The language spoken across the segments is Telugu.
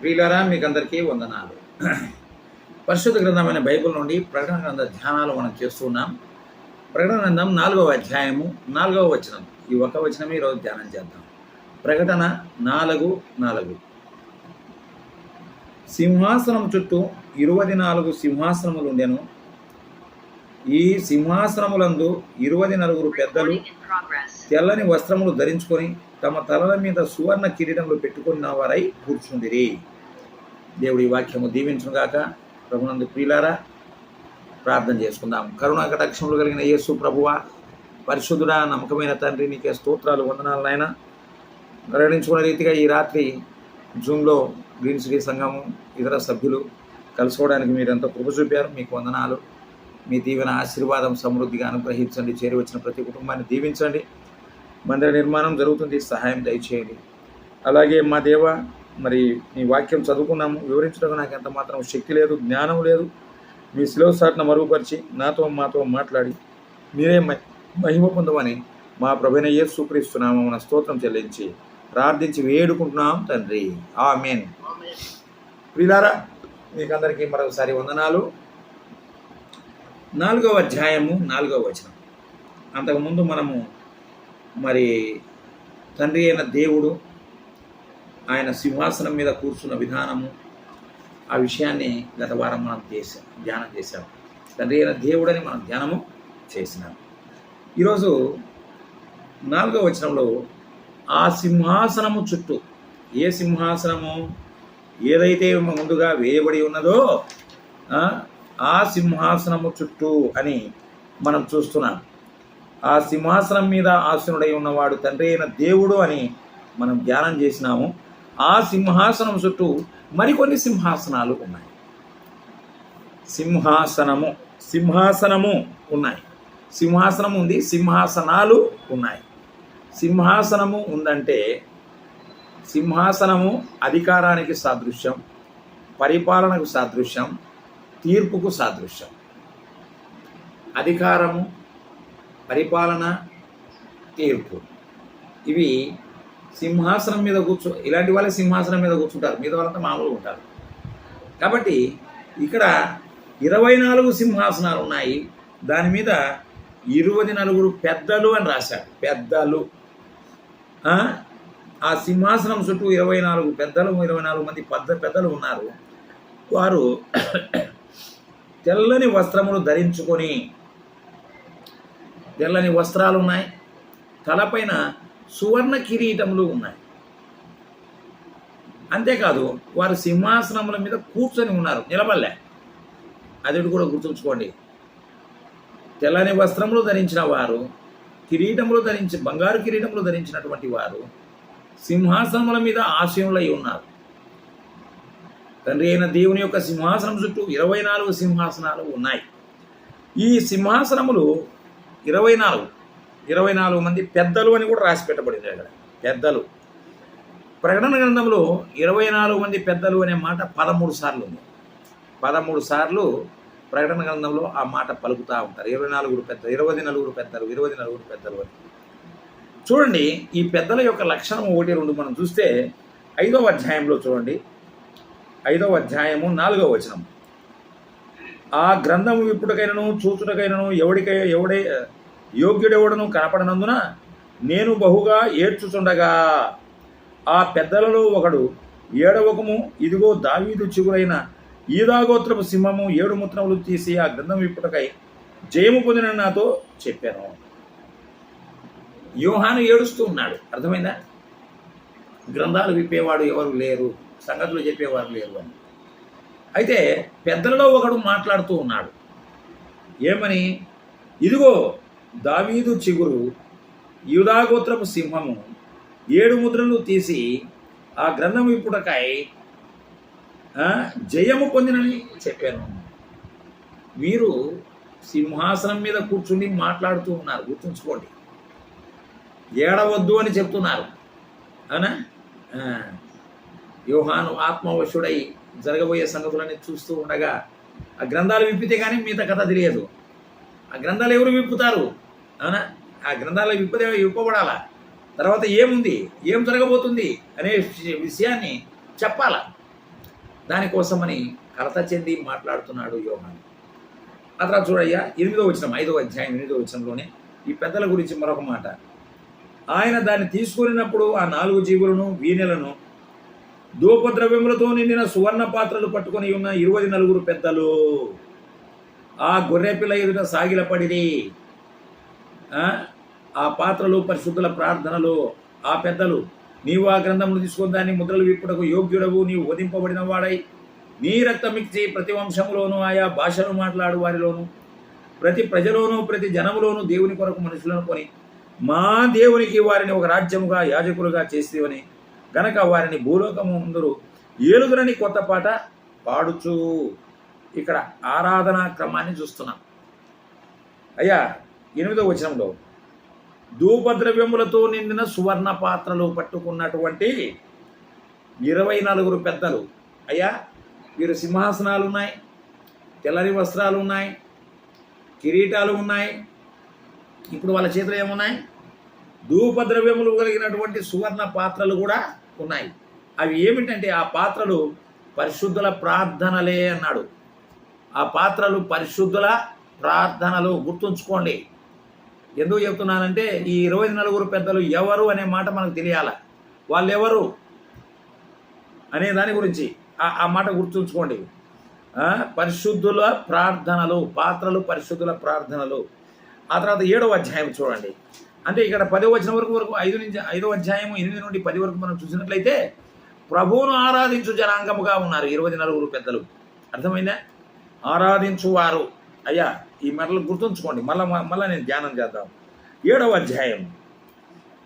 ప్రియులారా, మీకందరికీ వందనాలు. పరిశుద్ధ గ్రంథమైన బైబిల్ నుండి ప్రకటన గ్రంథ ధ్యానాలు మనం చేస్తున్నాం. ప్రకటన గ్రంథం 4వ అధ్యాయము 4వ వచనం. ఈ ఒక వచనమే ఈరోజు ధ్యానం చేద్దాం. ప్రకటన 4:4. సింహాసనం చుట్టూ 24 సింహాసనములు ఉండెను. ఈ సింహాసనములందు 24 పెద్దలు తెల్లని వస్త్రములు ధరించుకొని తమ తలల మీద సువర్ణ కిరీటములు పెట్టుకున్న వారై కూర్చుండిరి. దేవుడి వాక్యము దీవించుగాక. ప్రభునందు ప్రియులారా, ప్రార్థన చేసుకుందాం. కరుణా కటాక్షములు కలిగిన యేసు ప్రభువా, పరిశుద్ధుడా, నమ్మకమైన తండ్రి, నీకే స్తోత్రాలు, వందనాలు నాయన. ప్రకటించుకున్న రీతిగా ఈ రాత్రి జూమ్లో గ్రీన్ సిటీ సంఘము ఇతర సభ్యులు కలుసుకోవడానికి మీరు ఎంతో కృప చూపారు. మీకు వందనాలు. మీ దీవెన ఆశీర్వాదం సమృద్ధిగా అనుగ్రహించండి. చేరి వచ్చిన ప్రతి కుటుంబాన్ని దీవించండి. మందిర నిర్మాణం జరుగుతుంది, సహాయం దయచేయండి. అలాగే మా దేవ, మరి మీ వాక్యం చదువుకున్నాము, వివరించడం నాకు ఎంత మాత్రం శక్తి లేదు, జ్ఞానం లేదు. మీ శిలువ సాటును మరుగుపరిచి మాతో మాట్లాడి మీరే మహిమ పొందమని మా ప్రభువైన యేసుక్రీస్తు నామమున స్తోత్రం చెల్లించి ప్రార్థించి వేడుకుంటున్నాం తండ్రి. ఆమేన్. ప్రియులారా, మీకందరికీ మరొకసారి వందనాలు. 4వ అధ్యాయము 4వ వచనం. అంతకుముందు మనము మరి తండ్రి అయిన దేవుడు ఆయన సింహాసనం మీద కూర్చున్న విధానము, ఆ విషయాన్ని గత వారం మనం ధ్యానం చేశాము. తండ్రి అయిన దేవుడని మనం ధ్యానము చేసినాం. ఈరోజు 4వ వచనంలో ఆ సింహాసనము చుట్టూ, ఏ సింహాసనము ఏదైతే ముందుగా వేయబడి ఉన్నదో ఆ సింహాసనము చుట్టూ అని మనం చూస్తున్నాం. ఆ సింహాసనం మీద ఆసీనుడై ఉన్నవాడు తండ్రి అయిన దేవుడు అని మనం ధ్యానం చేసినాము. ఆ సింహాసనం చుట్టూ మరికొన్ని సింహాసనాలు ఉన్నాయి. సింహాసనము ఉన్నాయి. సింహాసనం ఉంది, సింహాసనాలు ఉన్నాయి. సింహాసనము ఉందంటే సింహాసనము అధికారానికి సాదృశ్యం, పరిపాలనకు సాదృశ్యం, తీర్పుకు సాదృశ్యం. అధికారము, పరిపాలన, తీర్పు, ఇవి సింహాసనం మీద ఇలాంటి వాళ్ళే సింహాసనం మీద కూర్చుంటారు. మీద వాళ్ళంతా మామూలుగా ఉంటారు. కాబట్టి ఇక్కడ 24 సింహాసనాలు ఉన్నాయి. దాని మీద 24 పెద్దలు అని రాశారు. పెద్దలు. ఆ సింహాసనం చుట్టూ 24 పెద్దలు, 24 మంది పెద్దలు ఉన్నారు. వారు తెల్లని వస్త్రములు ధరించుకొని, తెల్లని వస్త్రాలు ఉన్నాయి, తలపైన సువర్ణ కిరీటములు ఉన్నాయి. అంతేకాదు వారు సింహాసనముల మీద కూర్చొని ఉన్నారు, నిలబడలే. అది కూడా గుర్తుంచుకోండి. తెల్లని వస్త్రములు ధరించిన వారు, బంగారు కిరీటములు ధరించినటువంటి వారు సింహాసనముల మీద ఆసీనులై ఉన్నారు. తండ్రి అయిన దేవుని యొక్క సింహాసనం చుట్టూ 24 సింహాసనాలు ఉన్నాయి. ఈ సింహాసనములు 24 మంది పెద్దలు అని కూడా రాసి పెట్టబడింది అక్కడ. పెద్దలు. ప్రకటన గ్రంథంలో 24 మంది పెద్దలు అనే మాట 13 సార్లు ఉంది. 13 సార్లు ప్రకటన గ్రంథంలో ఆ మాట పలుకుతూ ఉంటారు. 24 పెద్దలు, 24 పెద్దలు, 24 పెద్దలు అని. చూడండి, ఈ పెద్దల యొక్క లక్షణం 1-2 మనం చూస్తే 5వ అధ్యాయంలో చూడండి. 5వ అధ్యాయము 4వ వచనం. ఆ గ్రంథము విప్పుటకైనను చూచుటకైనను ఎవడే యోగ్యుడెవడను కనపడనందున నేను బహుగా ఏడ్చుచుండగా ఆ పెద్దలలో ఒకడు ఏడవకము, ఇదిగో దావీదు చిగురైన యూదాగోత్రపు సింహము 7 ముద్రలు తీసి ఆ గ్రంథం విప్పుటకై జయము పొందిన నాతో చెప్పాను. యోహాను ఏడుస్తూ ఉన్నాడు. అర్థమైందా? గ్రంథాలు విప్పేవాడు ఎవరు లేరు, సంగతులు చెప్పేవారు లేరు అని. అయితే పెద్దలలో ఒకడు మాట్లాడుతూ ఉన్నాడు. ఏమని? ఇదిగో దావీదు చిగురు, యూదాగోత్రపు సింహము 7 ముద్రలు తీసి ఆ గ్రంథం విప్పుటకై జయము పొందినని చెప్పాను. వీరు సింహాసనం మీద కూర్చుని మాట్లాడుతూ ఉన్నారు. గుర్తుంచుకోండి. ఏడవద్దు అని చెప్తున్నారు. అవునా? యోహాను ఆత్మవశుడై జరగబోయే సంగతులని చూస్తూ ఉండగా ఆ గ్రంథాలు విప్పితే కానీ మిగతా కథ తెలియదు. ఆ గ్రంథాలు ఎవరు విప్పుతారు? అవునా? ఆ గ్రంథాలు విప్పబడాలా? తర్వాత ఏముంది, ఏం జరగబోతుంది అనే విషయాన్ని చెప్పాలా. దానికోసమని కలత చెంది మాట్లాడుతున్నాడు యోహాను. ఆ తర్వాత చూడయ్యా 8వ వచనం, 5వ అధ్యాయం 8వ వచనంలోనే ఈ పెద్దల గురించి మరొక మాట. ఆయన దాన్ని తీసుకున్నప్పుడు ఆ 4 జీవులను వీణెలను ధూపద్రవ్యములతో నిండిన సువర్ణ పాత్రలు పట్టుకొని ఉన్న 24 పెద్దలు ఆ గొర్రెపిల్ల ఎదుట సాగిలపడిరి. ఆ పాత్రలు పరిశుద్ధుల ప్రార్థనలు. ఆ పెద్దలు, నీవు ఆ గ్రంథమును తీసుకొని దాన్ని ముద్రలు విప్పుటకు యోగ్యుడవు, నీవు వధింపబడిన వాడై నీ రక్తమిచ్చి ప్రతి వంశములోను ఆయా భాషలు మాట్లాడు వారిలోను ప్రతి ప్రజలోను ప్రతి జనములోను దేవుని కొరకు మనుషులను కొని మా దేవునికి వారిని ఒక రాజ్యముగా యాజకులుగా చేసేవని గనక వారిని భూలోకము ముందరు ఏలుదురని కొత్త పాట పాడుచు. ఇక్కడ ఆరాధనా క్రమాన్ని చూస్తున్నాం. అయ్యా 8వ వచనంలో ధూపద్రవ్యములతో నిండిన సువర్ణ పాత్రలు పట్టుకున్నటువంటి 24 పెద్దలు. అయ్యా వీరు సింహాసనాలు ఉన్నాయి, తెల్లని వస్త్రాలు ఉన్నాయి, కిరీటాలు ఉన్నాయి. ఇప్పుడు వాళ్ళ చేతిలో ఏమున్నాయి? ధూపద్రవ్యములు కలిగినటువంటి సువర్ణ పాత్రలు కూడా ఉన్నాయి. అవి ఏమిటంటే ఆ పాత్రలు పరిశుద్ధుల ప్రార్థనలే అన్నాడు. ఆ పాత్రలు పరిశుద్ధుల ప్రార్థనలు. గుర్తుంచుకోండి. ఎందుకు చెప్తున్నానంటే ఈ 24 పెద్దలు ఎవరు అనే మాట మనకు తెలియాల. వాళ్ళు ఎవరు అనే దాని గురించి ఆ మాట గుర్తుంచుకోండి. పరిశుద్ధుల ప్రార్థనలు, పాత్రలు పరిశుద్ధుల ప్రార్థనలు. ఆ తర్వాత 7వ అధ్యాయం చూడండి. అంటే ఇక్కడ 10వ వచనం వరకు 5వ అధ్యాయం 8 నుండి 10 వరకు మనం చూసినట్లయితే ప్రభువును ఆరాధించు జనాంగముగా ఉన్నారు 24 పెద్దలు. అర్థమైందా? ఆరాధించువారు. అయ్యా ఈ మాటలు గుర్తుంచుకోండి. మళ్ళా నేను ధ్యానం చేద్దాం. 7వ అధ్యాయం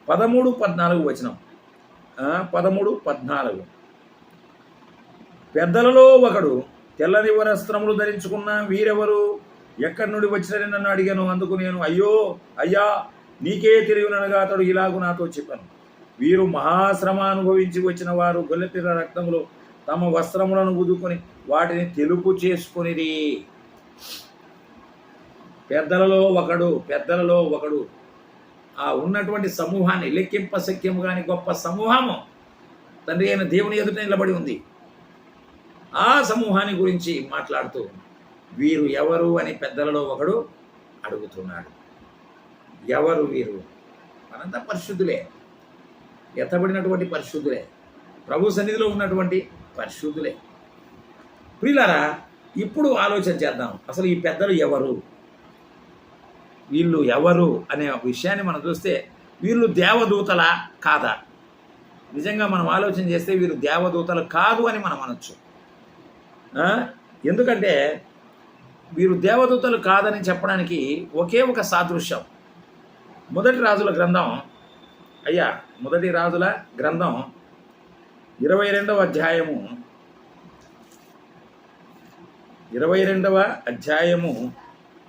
13-14 వచనం. 13-14. పెద్దలలో ఒకడు తెల్లని వస్త్రములు ధరించుకున్న వీరెవరు, ఎక్కడి నుండి వచ్చినని నన్ను అడిగాను. అందుకు నేను అయ్యా నీకే తెలియనగా అతడు ఇలాగూ నాతో చెప్పాను, వీరు మహాశ్రమ అనుభవించి వచ్చిన వారు గొల్లెపిల్ల రక్తములో తమ వస్త్రములను ఉదుకొని వాటిని తెలుపు చేసుకొనిది. పెద్దలలో ఒకడు ఆ ఉన్నటువంటి సమూహాన్ని లెక్కింపశక్యము కాని గొప్ప సమూహము తండ్రి అయిన దేవుని ఎదుట నిలబడి ఉంది. ఆ సమూహాన్ని గురించి మాట్లాడుతూ వీరు ఎవరు అని పెద్దలలో ఒకడు అడుగుతున్నాడు. ఎవరు వీరు? మనంతా పరిశుద్ధులే, ఎత్తబడినటువంటి పరిశుద్ధులే, ప్రభు సన్నిధిలో ఉన్నటువంటి పరిశుద్ధులే. ప్రియులారా, ఇప్పుడు ఆలోచన చేద్దాం. అసలు ఈ పెద్దలు ఎవరు, వీళ్ళు ఎవరు అనే విషయాన్ని మనం చూస్తే వీళ్ళు దేవదూతలా కాదా? నిజంగా మనం ఆలోచన చేస్తే వీరు దేవదూతలు కాదు అని మనం అనొచ్చు. ఎందుకంటే వీరు దేవదూతలు కాదని చెప్పడానికి ఒకే ఒక సాదృశ్యం. మొదటి రాజుల గ్రంథం 22వ అధ్యాయము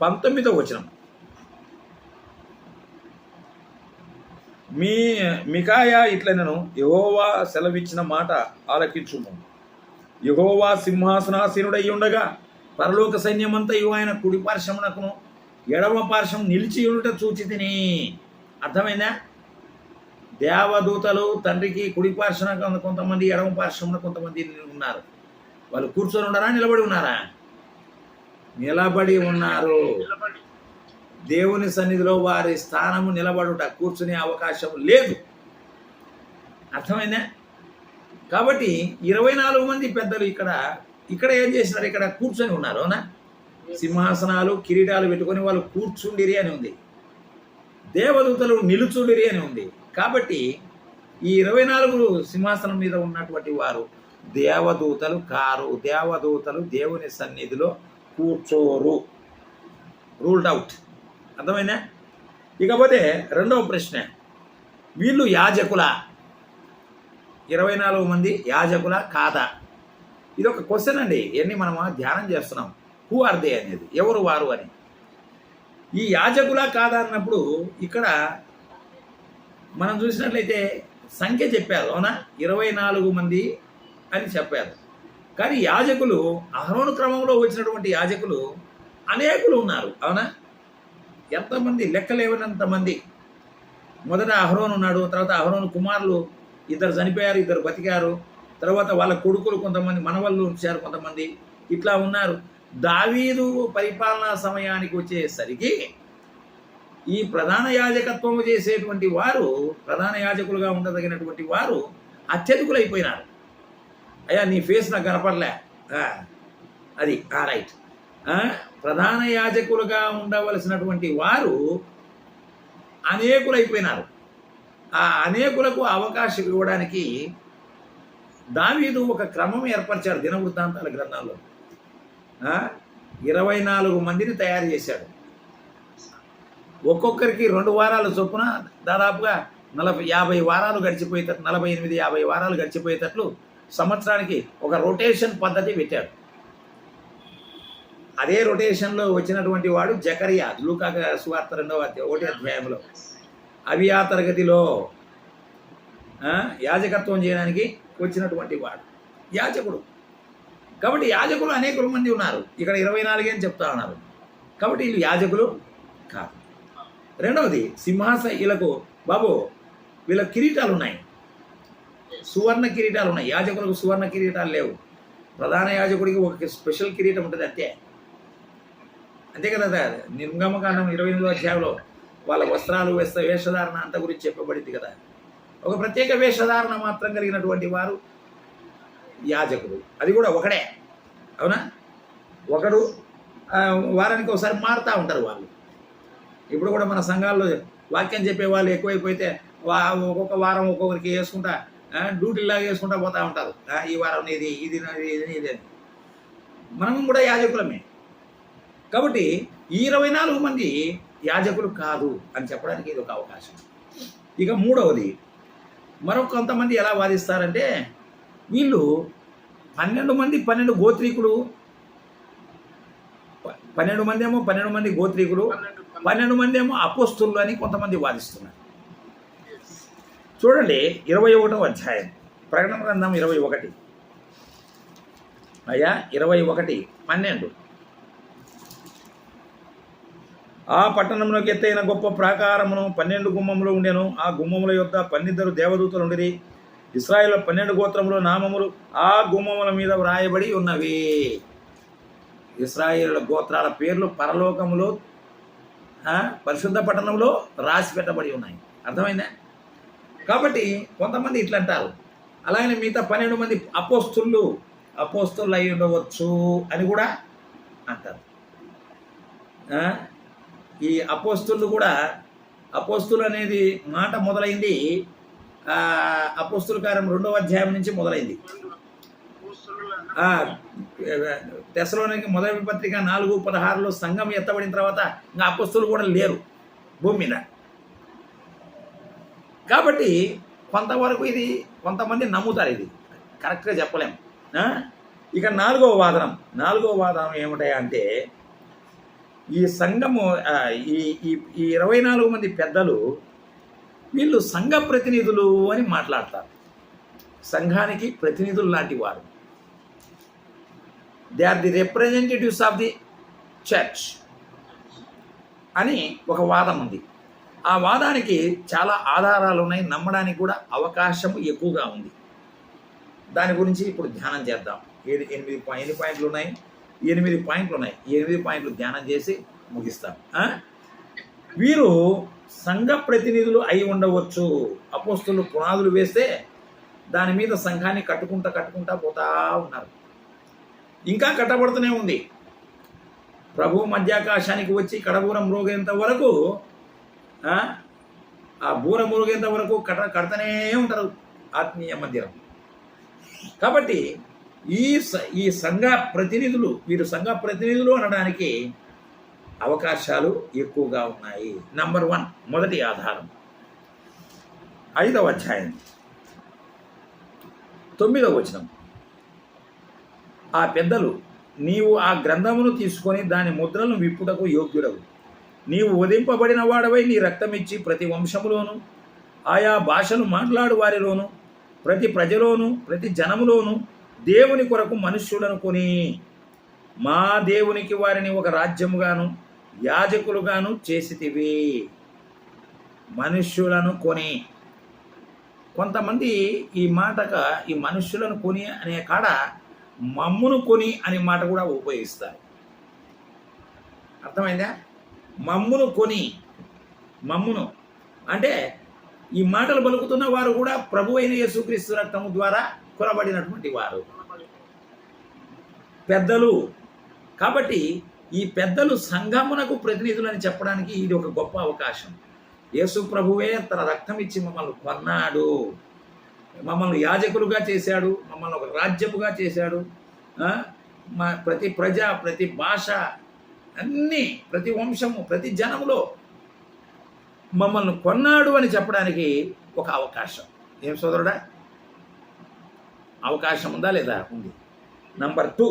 19వ వచనం. మికాయా ఇట్లనెను, యెహోవా సెలవిచ్చిన మాట ఆలకించుము. యెహోవా సింహాసనాసీనుడై ఉండగా పరలోక సైన్యమంతయు ఆయన కుడి పార్శ్వమునకును ఎడమ పార్శ్వం నిలిచి ఉండుట చూచితిని. అర్థమైందా? దేవదూతలు తండ్రికి కుడి పార్శ్వమున కొంతమంది, ఎడమ పార్శ్వమున కొంతమంది ఉన్నారు. వాళ్ళు కూర్చొని ఉన్నారా, నిలబడి ఉన్నారా? నిలబడి ఉన్నారు. దేవుని సన్నిధిలో వారి స్థానము నిలబడుట, కూర్చునే అవకాశం లేదు. అర్థమైందా? కాబట్టి 24 మంది పెద్దలు ఇక్కడ ఏం చేసినారు? ఇక్కడ కూర్చొని ఉన్నారు. అవునా? సింహాసనాలు కిరీటాలు పెట్టుకొని వాళ్ళు కూర్చుండిరి అని ఉంది. దేవదూతలు నిలుచుండిరి అని ఉంది. కాబట్టి ఈ 24 సింహాసనం మీద ఉన్నటువంటి వారు దేవదూతలు కారు. దేవదూతలు దేవుని సన్నిధిలో కూర్చోరు. Ruled out. అర్థమైందా? ఇకపోతే రెండవ ప్రశ్న, వీళ్ళు యాజకులా? 24 మంది యాజకులా కాదా? ఇది ఒక క్వశ్చన్ అండి. ఇవన్నీ మనం ధ్యానం చేస్తున్నాం. హూ ఆర్ దే అనేది, ఎవరు వారు అని. ఈ యాజకులా కాదా అన్నప్పుడు ఇక్కడ మనం చూసినట్లయితే సంఖ్య చెప్పారు. అవునా? 24 మంది అని చెప్పారు. కానీ యాజకులు అహరోను క్రమంలో వచ్చినటువంటి యాజకులు అనేకులు ఉన్నారు. అవునా? ఎంతమంది? లెక్కలేవనంతమంది. మొదట అహరోను ఉన్నాడు, తర్వాత అహరోను కుమారులు 2 చనిపోయారు, 2 బతికారు, తర్వాత వాళ్ళ కొడుకులు కొంతమంది, మనవళ్ళు వచ్చారు కొంతమంది, ఇట్లా ఉన్నారు. దావీదు పరిపాలనా సమయానికి వచ్చేసరికి ఈ ప్రధాన యాజకత్వము చేసేటువంటి వారు, ప్రధాన యాజకులుగా ఉండదగినటువంటి వారు అత్యధికులైపోయినారు. అయ్యా నీ ఫేస్ నాకు కనపడలే, అది రైట్. ప్రధాన యాజకులుగా ఉండవలసినటువంటి వారు అనేకులైపోయినారు. ఆ అనేకులకు అవకాశం ఇవ్వడానికి దావీదు ఒక క్రమం ఏర్పరిచాడు దినవృత్తాంతాల గ్రంథంలో. 24 మందిని తయారు చేశాడు. ఒక్కొక్కరికి 2 వారాల చొప్పున దాదాపుగా 50 వారాలు గడిచిపోయేటట్లు, 48-50 వారాలు గడిచిపోయేటట్లు సంవత్సరానికి ఒక రొటేషన్ పద్ధతి పెట్టాడు. అదే రొటేషన్లో వచ్చినటువంటి వాడు జకరియా, లూకా సువార్త 1వ అధ్యాయంలో అబియా తరగతిలో యాజకత్వం చేయడానికి వచ్చినటువంటి వాడు యాజకుడు. కాబట్టి యాజకులు అనేక మంది ఉన్నారు. ఇక్కడ 24 అని చెప్తా ఉన్నారు. కాబట్టి వీళ్ళు యాజకులు కాదు. రెండవది, వీళ్ళకు బాబు వీళ్ళ కిరీటాలు ఉన్నాయి, సువర్ణ కిరీటాలు ఉన్నాయి. యాజకులకు సువర్ణ కిరీటాలు లేవు. ప్రధాన యాజకుడికి ఒక స్పెషల్ కిరీటం ఉంటుంది అంతే కదా. నిర్గమకాండం 28వ అధ్యాయంలో వాళ్ళ వస్త్రాలు, వేషధారణ అంత గురించి చెప్పబడింది కదా. ఒక ప్రత్యేక వేషధారణ మాత్రం కలిగినటువంటి వారు యాజకుడు. అది కూడా ఒకడే, అవునా? ఒకడు వారానికి ఒకసారి మారుతూ ఉంటారు వాళ్ళు. ఇప్పుడు కూడా మన సంఘాల్లో వాక్యం చెప్పే వాళ్ళు ఎక్కువైపోతే ఒక్కొక్క వారం ఒక్కొక్కరికి వేసుకుంటా డ్యూటీలాగా వేసుకుంటా పోతూ ఉంటారు. ఈ వారం ఇది ఇది ఇది అని. మనం కూడా యాజకులమే. కాబట్టి ఈ 24 మంది యాజకులు కాదు అని చెప్పడానికి ఇది ఒక అవకాశం. ఇక మూడవది, మరొక కొంతమంది ఎలా వాదిస్తారంటే వీళ్ళు 12 మంది 12 గోత్రీకులు, 12 మంది ఏమో 12 మంది గోత్రీకులు, 12 మంది ఏమో అపోస్తులు అని కొంతమంది వాదిస్తున్నారు. చూడండి 21వ అధ్యాయం, ప్రకటన గ్రంథం 21. అయ్యా 21:12. ఆ పట్టణంలోకి ఎత్తైన గొప్ప ప్రాకారమును 12 గుమ్మములు ఉండెను. ఆ గుమ్మముల యొద్ద 12 దేవదూతలు ఉండిరి. ఇశ్రాయేలు 12 గోత్రముల నామములు ఆ గుమ్మముల మీద వ్రాయబడి ఉన్నవి. ఇశ్రాయేలు గోత్రాల పేర్లు పరలోకములో పరిశుద్ధ పట్టణంలో రాసి పెట్టబడి ఉన్నాయి. అర్థమైందా? కాబట్టి కొంతమంది ఇట్లా అంటారు. అలాగనే మిగతా 12 మంది అపోస్తులు అయి ఉండవచ్చు అని కూడా అంటారు. ఈ అపోస్తులు కూడా, అపోస్తులు అనేది మాట మొదలైంది అపోస్తుల కార్యం 2వ అధ్యాయం నుంచి మొదలైంది. తెస్సలోనికి మొదటి పత్రిక 4:16లో సంఘం ఎత్తబడిన తర్వాత ఇంకా అపోస్తులు కూడా లేరు భూమి మీద. కాబట్టి కొంతవరకు ఇది కొంతమంది నమ్ముతారు. ఇది కరెక్ట్గా చెప్పలేము. ఇక నాలుగవ వాదనం ఏమిటాయా అంటే ఈ సంఘము ఈ 24 మంది పెద్దలు వీళ్ళు సంఘ ప్రతినిధులు అని మాట్లాడతారు. సంఘానికి ప్రతినిధులు లాంటి వారు. They are the representatives of the church అని ఒక వాదం ఉంది. ఆ వాదానికి చాలా ఆధారాలు ఉన్నాయి. నమ్మడానికి కూడా అవకాశం ఎక్కువగా ఉంది. దాని గురించి ఇప్పుడు ధ్యానం చేద్దాం. 8 పాయింట్లు ఉన్నాయి. 8 పాయింట్లు ఉన్నాయి. 8 పాయింట్లు ధ్యానం చేసి ముగిస్తాం. వీరు సంఘ ప్రతినిధులు అయి ఉండవచ్చు. అపోస్తులు పునాదులు వేస్తే దాని మీద సంఘాన్ని కట్టుకుంటా పోతా ఉన్నారు. ఇంకా కట్టబడుతూనే ఉంది. ప్రభు మధ్యాకాశానికి వచ్చి కడబూరం మ్రోగేంత వరకు, ఆ బూర మురుగేంత వరకు కడతనే ఉంటారు ఆత్మీయ మందిరం. కాబట్టి ఈ సంఘ ప్రతినిధులు, వీరు సంఘ ప్రతినిధులు అనడానికి అవకాశాలు ఎక్కువగా ఉన్నాయి. నంబర్ 1, మొదటి ఆధారం 5వ అధ్యాయం 9వ వచనం. ఆ పెద్దలు, నీవు ఆ గ్రంథమును తీసుకొని దాని ముద్రలను విప్పుటకు యోగ్యుడవు. నీవు వధింపబడిన వాడవై నీ రక్తమిచ్చి ప్రతి వంశములోను, ఆయా భాషలు మాట్లాడు వారిలోను, ప్రతి ప్రజలోను, ప్రతి జనములోను దేవుని కొరకు మనుష్యులను కొని మా దేవునికి వారిని ఒక రాజ్యముగాను యాజకులుగాను చేసితివి. మనుష్యులను కొని కొంతమంది ఈ ఈ మనుష్యులను కొని అనే కాడ మమ్మును కొని అనే మాట కూడా ఉపయోగిస్తారు. అర్థమైందా? మమ్మును కొని, మమ్మును అంటే ఈ మాటలు పలుకుతున్న వారు కూడా ప్రభు అయిన యేసుక్రీస్తు రక్తము ద్వారా కొనబడినటువంటి వారు పెద్దలు. కాబట్టి ఈ పెద్దలు సంఘమునకు ప్రతినిధులని చెప్పడానికి ఇది ఒక గొప్ప అవకాశం. యేసు ప్రభువే తన రక్తం ఇచ్చి మమ్మల్ని కొన్నాడు, మమ్మల్ని యాజకులుగా చేశాడు, మమ్మల్ని ఒక రాజ్యముగా చేశాడు. ప్రతి ప్రజ, ప్రతి భాష, అన్నీ, ప్రతి వంశము, ప్రతి జనములో మమ్మల్ని కొన్నాడు అని చెప్పడానికి ఒక అవకాశం. ఏం సోదరుడా, అవకాశం ఉందా లేదా? ఉంది. నంబర్ 2,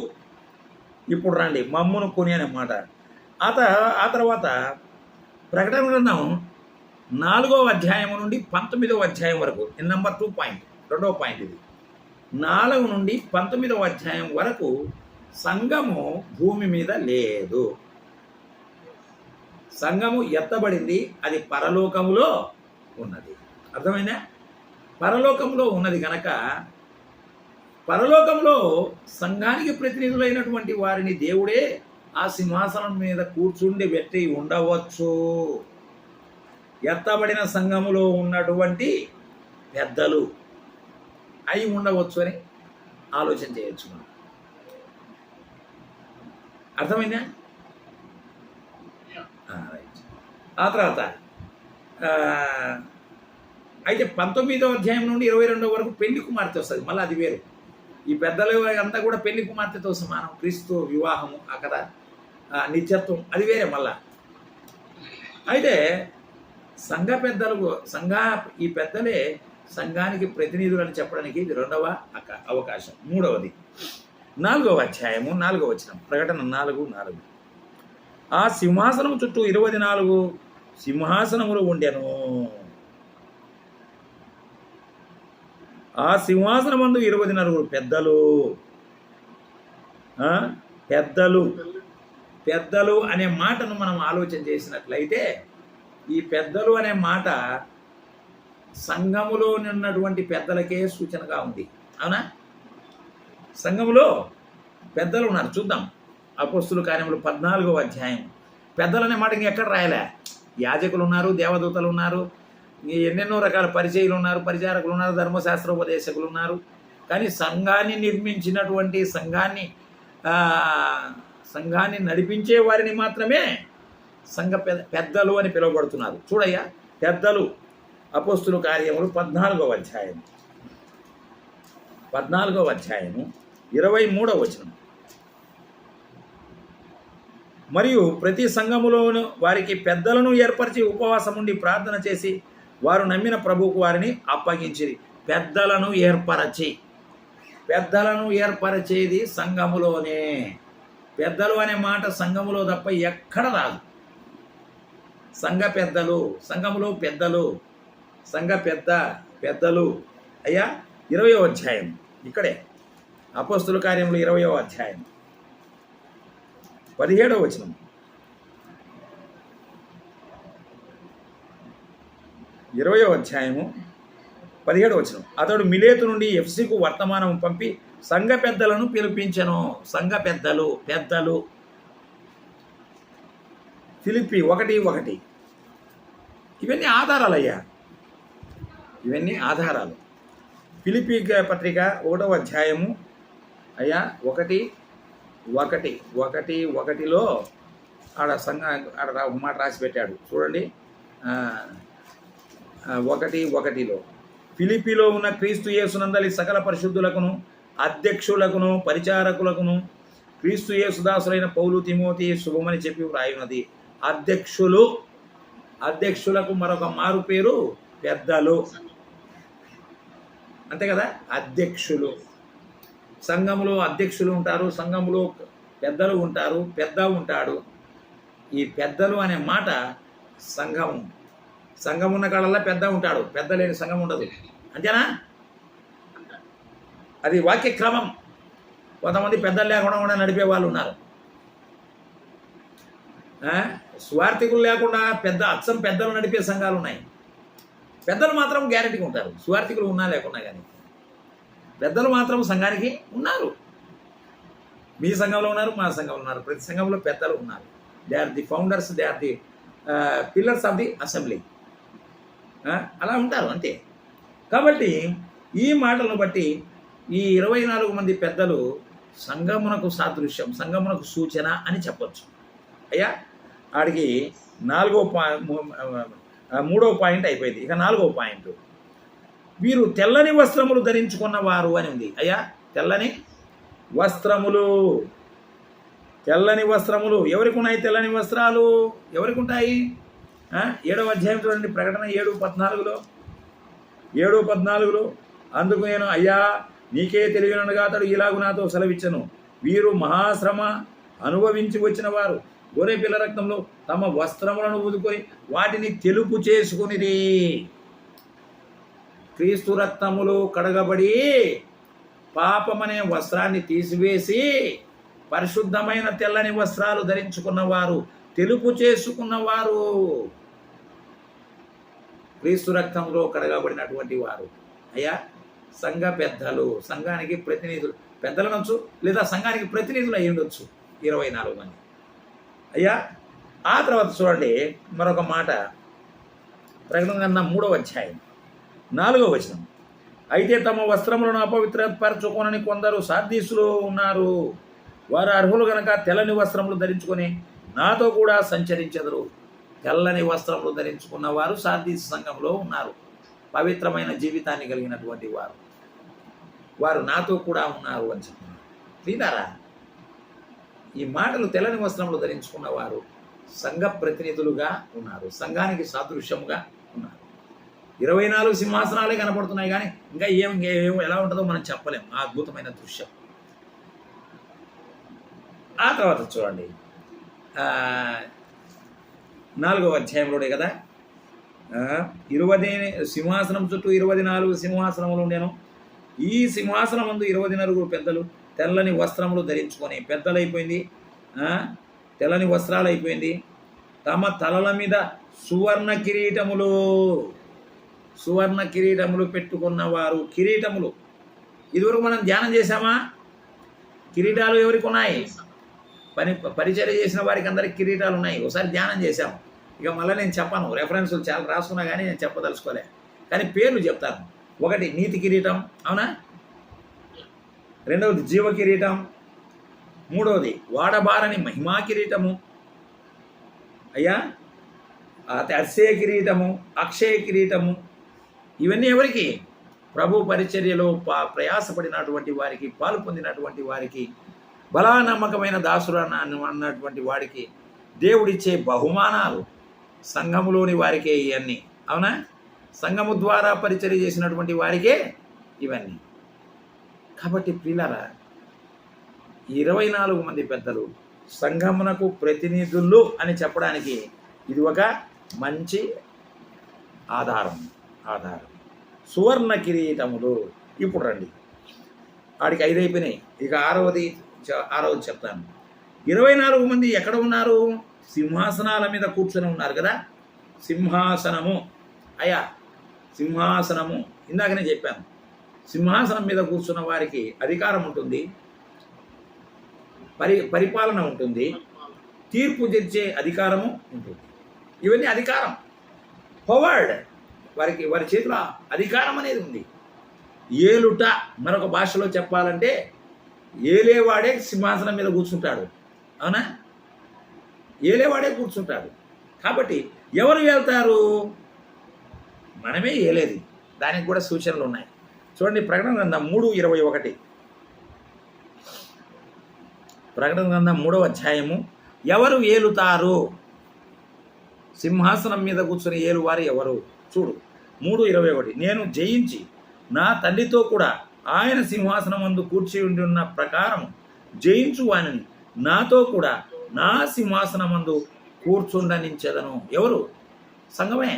ఇప్పుడు రండి మమ్మును కొని అనే మాట. ఆ తర్వాత ప్రకటన గ్రంథం 4వ అధ్యాయం నుండి 19వ అధ్యాయం వరకు, నంబర్ 2 పాయింట్, 2వ పాయింట్ ఇది. 4 నుండి 19వ అధ్యాయం వరకు సంఘము భూమి మీద లేదు. సంఘము ఎత్తబడింది, అది పరలోకములో ఉన్నది. అర్థమైందా? పరలోకంలో ఉన్నది కనుక పరలోకంలో సంఘానికి ప్రతినిధులైనటువంటి వారిని దేవుడే ఆ సింహాసనం మీద కూర్చుండి పెట్టి ఉండవచ్చు. ఎత్తబడిన సంఘములో ఉన్నటువంటి పెద్దలు అయి ఉండవచ్చు అని ఆలోచన చేయొచ్చు మనం. అర్థమైందా? రైట్. ఆ తర్వాత అయితే 19వ అధ్యాయం నుండి 22వ వరకు పెళ్లి కుమార్తె వస్తుంది. మళ్ళీ అది వేరు. ఈ పెద్దలు అంతా కూడా పెళ్లి కుమార్తెతో సమానం. క్రీస్తు వివాహము అక్కడ నిత్యత్వం అది వేరే మళ్ళా. అయితే ఈ పెద్దలే సంఘానికి ప్రతినిధులు అని చెప్పడానికి ఇది 2వ అవకాశం. 3వది 4వ అధ్యాయము 4వ వచనం, ప్రకటన 4:4. ఆ సింహాసనం చుట్టూ 24 సింహాసనములు ఉండెను. ఆ సింహాసనమందు 24 పెద్దలు. పెద్దలు అనే మాటను మనం ఆలోచన చేసినట్లయితే ఈ పెద్దలు అనే మాట సంఘములో ఉన్నటువంటి పెద్దలకే సూచనగా ఉంది. అవునా? సంఘములో పెద్దలు ఉన్నారు. చూద్దాం అపోస్తుల కార్యములు 14వ అధ్యాయం. పెద్దలు అనే మాట ఇంకెక్కడ రాయలే. యాజకులు ఉన్నారు, దేవదూతలు ఉన్నారు, ఎన్నెన్నో రకాల పరిచయులు ఉన్నారు, పరిచారకులు ఉన్నారు, ధర్మశాస్త్రోపదేశకులు ఉన్నారు. కానీ సంఘాన్ని నిర్మించినటువంటి సంఘాన్ని నడిపించే వారిని మాత్రమే సంఘ పెద్దలు అని పిలువబడుతున్నారు. చూడయ్యా, పెద్దలు అపోస్తుల కార్యములు 14వ అధ్యాయం 23వ వచనం. మరియు ప్రతి సంఘములోను వారికి పెద్దలను ఏర్పరిచి ఉపవాసం ఉండి ప్రార్థన చేసి వారు నమ్మిన ప్రభువుకు వారిని అప్పగించిరి. పెద్దలను ఏర్పరచేది సంఘములోనే. పెద్దలు అనే మాట సంఘములో తప్ప ఎక్కడ రాదు. సంఘములో పెద్దలు, పెద్దలు. అయ్యా 20వ అధ్యాయం ఇక్కడే అపోస్తుల కార్యములు 20వ అధ్యాయం 17వ వచనం. 20వ అధ్యాయము 17వ వచనం. అతడు మిలేతు నుండి ఎఫెసుకు వర్తమానం పంపి సంఘ పెద్దలను పిలిపించెను. సంఘ పెద్దలు ఫిలిప్పి 1:1. ఇవన్నీ ఆధారాలయ్యా, ఇవన్నీ ఆధారాలు. ఫిలిప్పి పత్రిక 1వ అధ్యాయము అయ్యా 1:1లో ఆడ ఒక మాట రాసి పెట్టాడు చూడండి. 1:1లో ఫిలిప్పిలో ఉన్న క్రీస్తు యేసునందలి సకల పరిశుద్ధులకును అధ్యక్షులకును పరిచారకులకును క్రీస్తు యేసు దాసులైన పౌలు తిమోతి శుభమని చెప్పి వ్రాయున్నది. అధ్యక్షులకు మరొక మారు పేరు పెద్దలు. అంతే కదా? అధ్యక్షులు. సంఘములో అధ్యక్షులు ఉంటారు, సంఘములో పెద్దలు ఉంటారు, పెద్ద ఉంటాడు. ఈ పెద్దలు అనే మాట సంఘం ఉన్న కాడల్లా పెద్ద ఉంటాడు, పెద్ద లేని సంఘం ఉండదు. అంతేనా? అది వాక్య క్రమం. కొంతమంది పెద్దలు లేకుండా కూడా నడిపే వాళ్ళు ఉన్నారు. స్వార్థికులు లేకుండా అచ్చం పెద్దలు నడిపే సంఘాలు ఉన్నాయి. పెద్దలు మాత్రం గ్యారెంటీగా ఉంటారు, సువార్థికులు ఉన్నా లేకున్నా కానీ పెద్దలు మాత్రం సంఘానికి ఉన్నారు. మీ సంఘంలో ఉన్నారు, మా సంఘంలో ఉన్నారు, ప్రతి సంఘంలో పెద్దలు ఉన్నారు. They are the founders, they are the pillars of the assembly. అలా ఉంటారు అంతే. కాబట్టి ఈ మాటలను బట్టి ఈ 24 మంది పెద్దలు సంఘమునకు సాదృశ్యం, సంఘమునకు సూచన అని చెప్పొచ్చు. అయ్యా ఆడికి 3వ పాయింట్ అయిపోయింది. ఇక 4వ పాయింట్, వీరు తెల్లని వస్త్రములు ధరించుకున్నవారు అని ఉంది. అయ్యా తెల్లని వస్త్రములు, తెల్లని వస్త్రములు ఎవరికి ఉన్నాయి? తెల్లని వస్త్రాలు ఎవరికి ఉంటాయి? 7వ అధ్యాయం చూడండి, ప్రకటన 7:14. 7:14 అందుకు నేను, అయ్యా నీకే తెలియనగా అతడు ఇలాగు నాతో సెలవిచ్చను, వీరు మహాశ్రమ అనుభవించి వచ్చిన వారు గొర్రె పిల్ల రక్తంలో తమ వస్త్రములను ఊదుకొని వాటిని తెలుపు చేసుకునిది. క్రీస్తు రక్తములు కడగబడి పాపమనే వస్త్రాన్ని తీసివేసి పరిశుద్ధమైన తెల్లని వస్త్రాలు ధరించుకున్నవారు, తెలుపు చేసుకున్నవారు, క్రీస్తు రక్తంలో కడగబడినటువంటి వారు. అయ్యా సంఘ పెద్దలు, సంఘానికి ప్రతినిధులు, పెద్దలు అనొచ్చు లేదా సంఘానికి ప్రతినిధులు అయి ఉండొచ్చు 24 మంది. అయ్యా ఆ తర్వాత చూడండి మరొక మాట, ప్రకటన గ్రంథం 3వ అధ్యాయం 4వ వచనం. అయితే తమ వస్త్రములను అపవిత్రపరచుకోనని కొందరు సార్దీసులో ఉన్నారు. వారు అర్హులు గనక తెల్లని వస్త్రములు ధరించుకొని నాతో కూడా సంచరించెదరు. తెల్లని వస్త్రములు ధరించుకున్న వారు సార్దీసు సంఘంలో ఉన్నారు. పవిత్రమైన జీవితాన్ని కలిగినటువంటి వారు, వారు నాతో కూడా ఉన్నారు అని చెప్తున్నారు. విన్నారా? ఈ మాటలు తెల్లని వస్త్రములు ధరించుకున్న వారు సంఘ ప్రతినిధులుగా ఉన్నారు, సంఘానికి సాదృశ్యముగా ఉన్నారు. 24 సింహాసనాలే కనపడుతున్నాయి, కానీ ఇంకా ఏమో ఎలా ఉంటుందో మనం చెప్పలేం. ఆ అద్భుతమైన దృశ్యం. ఆ తర్వాత చూడండి 4వ అధ్యాయంలోనే కదా, 20 సింహాసనం చుట్టూ 24 సింహాసనములు ఉండెను. ఈ సింహాసనం ముందు 24 పెద్దలు తెల్లని వస్త్రములు ధరించుకొని, పెద్దలైపోయింది, తెల్లని వస్త్రాలు అయిపోయింది, తమ తలల మీద సువర్ణ కిరీటములు పెట్టుకున్నవారు. కిరీటములు ఇదివరకు మనం ధ్యానం చేశామా? కిరీటాలు ఎవరికి ఉన్నాయి? పరిచర్య చేసిన వారికి అందరికి కిరీటాలు ఉన్నాయి. ఒకసారి ధ్యానం చేశాము. ఇక మళ్ళీ నేను చెప్పాను, రెఫరెన్సులు చాలా రాసుకున్నా కానీ నేను చెప్పదలుచుకోలే, కానీ పేర్లు చెప్తాను. 1 నీతి కిరీటం, అవునా? 2వది జీవ కిరీటం, 3వది వాడబారని మహిమా కిరీటము, అయ్యా అక్షయ కిరీటము, అక్షయ కిరీటము. ఇవన్నీ ఎవరికి? ప్రభు పరిచర్యలో ప్రయాసపడినటువంటి వారికి, పాలు పొందినటువంటి వారికి, బలా నమ్మకమైన దాసుడు అన్నటువంటి వాడికి దేవుడిచ్చే బహుమానాలు. సంఘములోని వారికే ఇవన్నీ, అవునా? సంఘము ద్వారా పరిచర్య చేసినటువంటి వారికే ఇవన్నీ. కాబట్టి ప్రియులారా, 24 మంది పెద్దలు సంఘమునకు ప్రతినిధులు అని చెప్పడానికి ఇది ఒక మంచి ఆధారం. సువర్ణ కిరీటములు. ఇప్పుడు రండి, వాడికి 5 అయిపోయినాయి. ఇక 6వది చెప్తాను. 24 మంది ఎక్కడ ఉన్నారు? సింహాసనాల మీద కూర్చొని ఉన్నారు కదా. సింహాసనము, అయ్యా సింహాసనము ఇందాకనే చెప్పాను. సింహాసనం మీద కూర్చున్న వారికి అధికారం ఉంటుంది, పరిపాలన ఉంటుంది, తీర్పు తెచ్చే అధికారము ఉంటుంది. ఇవన్నీ అధికారం, పవర్డ్. వారి చేతిలో అధికారం అనేది ఉంది. ఏలుట, మరొక భాషలో చెప్పాలంటే ఏలేవాడే సింహాసనం మీద కూర్చుంటాడు, అవునా? ఏలేవాడే కూర్చుంటాడు. కాబట్టి ఎవరు వెళ్తారు? మనమే ఏలేది. దానికి కూడా సూచనలు ఉన్నాయి. చూడండి, ప్రకటన గ్రంథం 3:21. ప్రకటన గ్రంథం 3వ అధ్యాయము. ఎవరు ఏలుతారు? సింహాసనం మీద కూర్చొని ఏలువారు ఎవరు? చూడు, 3:21. నేను జయించి నా తండ్రితో కూడా ఆయన సింహాసనం ముందు కూర్చి ఉండి ప్రకారం జయించు వానిని నాతో కూడా నా సింహాసనం ముందు కూర్చుండనించెదను. ఎవరు? సంఘమే.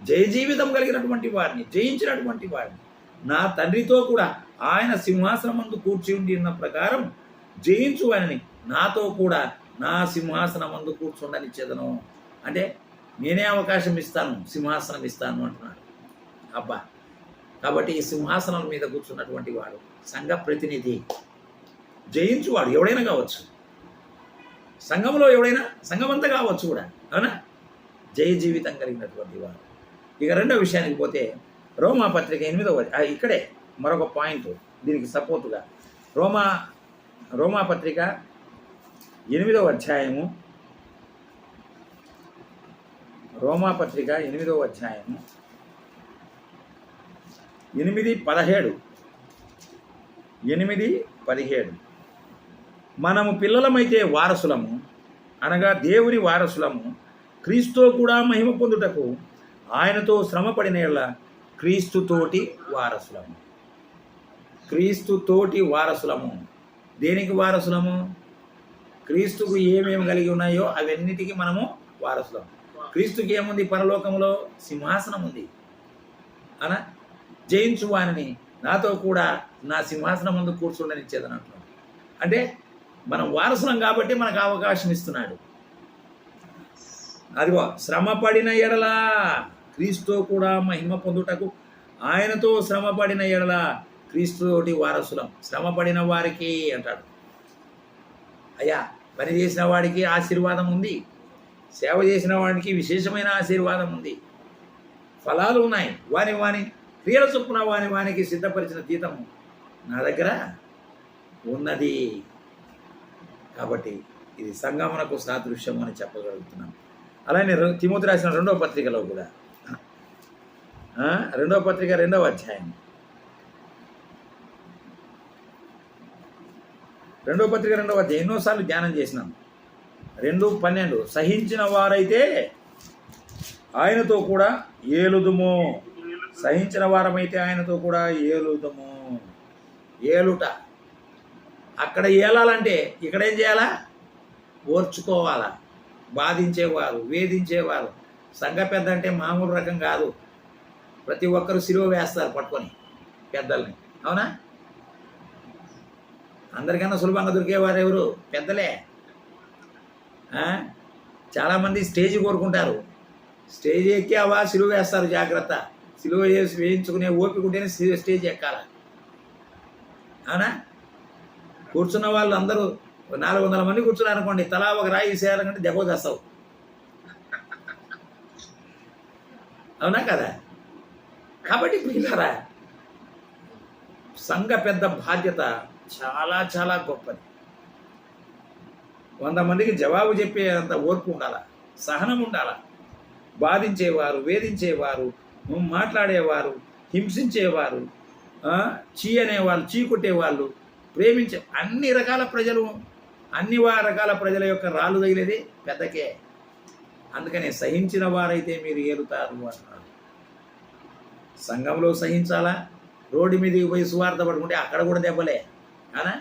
జయ జీవితం కలిగినటువంటి వారిని, జయించినటువంటి వారిని నా తండ్రితో కూడా ఆయన సింహాసనం ముందు కూర్చి ఉండి ఉన్న ప్రకారం జయించు వానిని నాతో కూడా నా సింహాసనం ముందు కూర్చుండనిచ్చేదను. అంటే నేనే అవకాశం ఇస్తాను, సింహాసనం ఇస్తాను అంటున్నాడు. అబ్బా, కాబట్టి ఈ సింహాసనం మీద కూర్చున్నటువంటి వాడు సంఘ ప్రతినిధి, జయించువాడు ఎవడైనా కావచ్చు, సంఘంలో ఎవడైనా, సంఘమంతా కావచ్చు కూడా, అవునా? జయ జీవితం కలిగినటువంటి వాడు. ఇక రెండో విషయానికి పోతే రోమా పత్రిక 8వ ఇక్కడే మరొక పాయింట్ దీనికి సపోర్టుగా రోమా పత్రిక 8వ అధ్యాయము, రోమా పత్రిక 8వ అధ్యాయము 8:17 మనము పిల్లలమైతే వారసులము, అనగా దేవుని వారసులము, క్రీస్తుతో కూడా మహిమ పొందుటకు ఆయనతో శ్రమపడిన యెడల క్రీస్తుతోటి వారసులము. క్రీస్తుతోటి వారసులము. దేనికి వారసులము? క్రీస్తుకు ఏమేమి కలిగి ఉన్నాయో అవన్నిటికీ మనము వారసులం. క్రీస్తుకి ఏముంది? పరలోకములో సింహాసనం ఉంది. అనా జయించు వానిని నాతో కూడా నా సింహాసనం ముందు కూర్చుండనిచ్చేదని అంటున్నాడు. అంటే మనం వారసులం కాబట్టి మనకు అవకాశం ఇస్తున్నాడు. అదిగో శ్రమపడిన ఎడల క్రీస్తుతో కూడా మహిమ పొందుటకు ఆయనతో శ్రమపడిన ఎడల క్రీస్తుతోటి వారసులం. శ్రమపడిన వారికి అంటాడు. అయ్యా, పని చేసిన వాడికి ఆశీర్వాదం ఉంది, సేవ చేసిన వాడికి విశేషమైన ఆశీర్వాదం ఉంది, ఫలాలు ఉన్నాయి. వాని క్రియల చొప్పున వానికి సిద్ధపరిచిన జీతము నా దగ్గర ఉన్నది. కాబట్టి ఇది సంగమనకు సాదృశ్యం అని చెప్పగలుగుతున్నాం. అలానే తిమోతి రాసిన 2వ పత్రికలో కూడా 2వ పత్రిక 2వ అధ్యాయం 2వ పత్రిక 2వ అధ్యాయం ఎన్నోసార్లు ధ్యానం చేసినాం. 2:12 సహించిన వారైతే ఆయనతో కూడా ఏలుదుము. సహించిన వారమైతే ఆయనతో కూడా ఏలుదుము. ఏలుట, అక్కడ ఏలాలంటే ఇక్కడ ఏం చేయాలా? ఓర్చుకోవాలా. బాధించేవారు, వేధించేవారు. సంఘ పెద్ద అంటే మామూలు రకం కాదు. ప్రతి ఒక్కరు సిలువ వేస్తారు పట్టుకొని పెద్దల్ని, అవునా? అందరికన్నా సులభంగా దొరికేవారు ఎవరు? పెద్దలే. చాలామంది స్టేజ్ కోరుకుంటారు. స్టేజ్ ఎక్కావా సిలువ వేస్తారు. జాగ్రత్త, సిలువ వేయించుకునే ఓపిక ఉంటేనే స్టేజ్ ఎక్కాల, అవునా? కూర్చున్న వాళ్ళు అందరూ 400 మంది కూర్చున్నారు అనుకోండి, తలా ఒక రాయి వేసేయాలంటే దెబ్బ తెస్తావు, అవునా కదా? కాబట్టి పిల్లరా, సంఘ పెద్ద బాధ్యత చాలా చాలా గొప్పది. 100 మందికి జవాబు చెప్పే అంత ఓర్పు ఉండాలా, సహనం ఉండాలా. బాధించేవారు, వేధించేవారు, మాట్లాడేవారు, హింసించేవారు, చీ అనేవాళ్ళు, చీ కొట్టేవాళ్ళు, ప్రేమించే అన్ని రకాల ప్రజలు, అన్ని రకాల ప్రజల యొక్క రాళ్ళు తగిలేది పెద్దకే. అందుకనే సహించిన వారైతే మీరు ఏలుతారు అంటున్నారు. సంఘంలో సహించాలా? రోడ్డు మీదకి పోయి సువార్త పడుకుంటే అక్కడ కూడా దెబ్బలే, అవునా?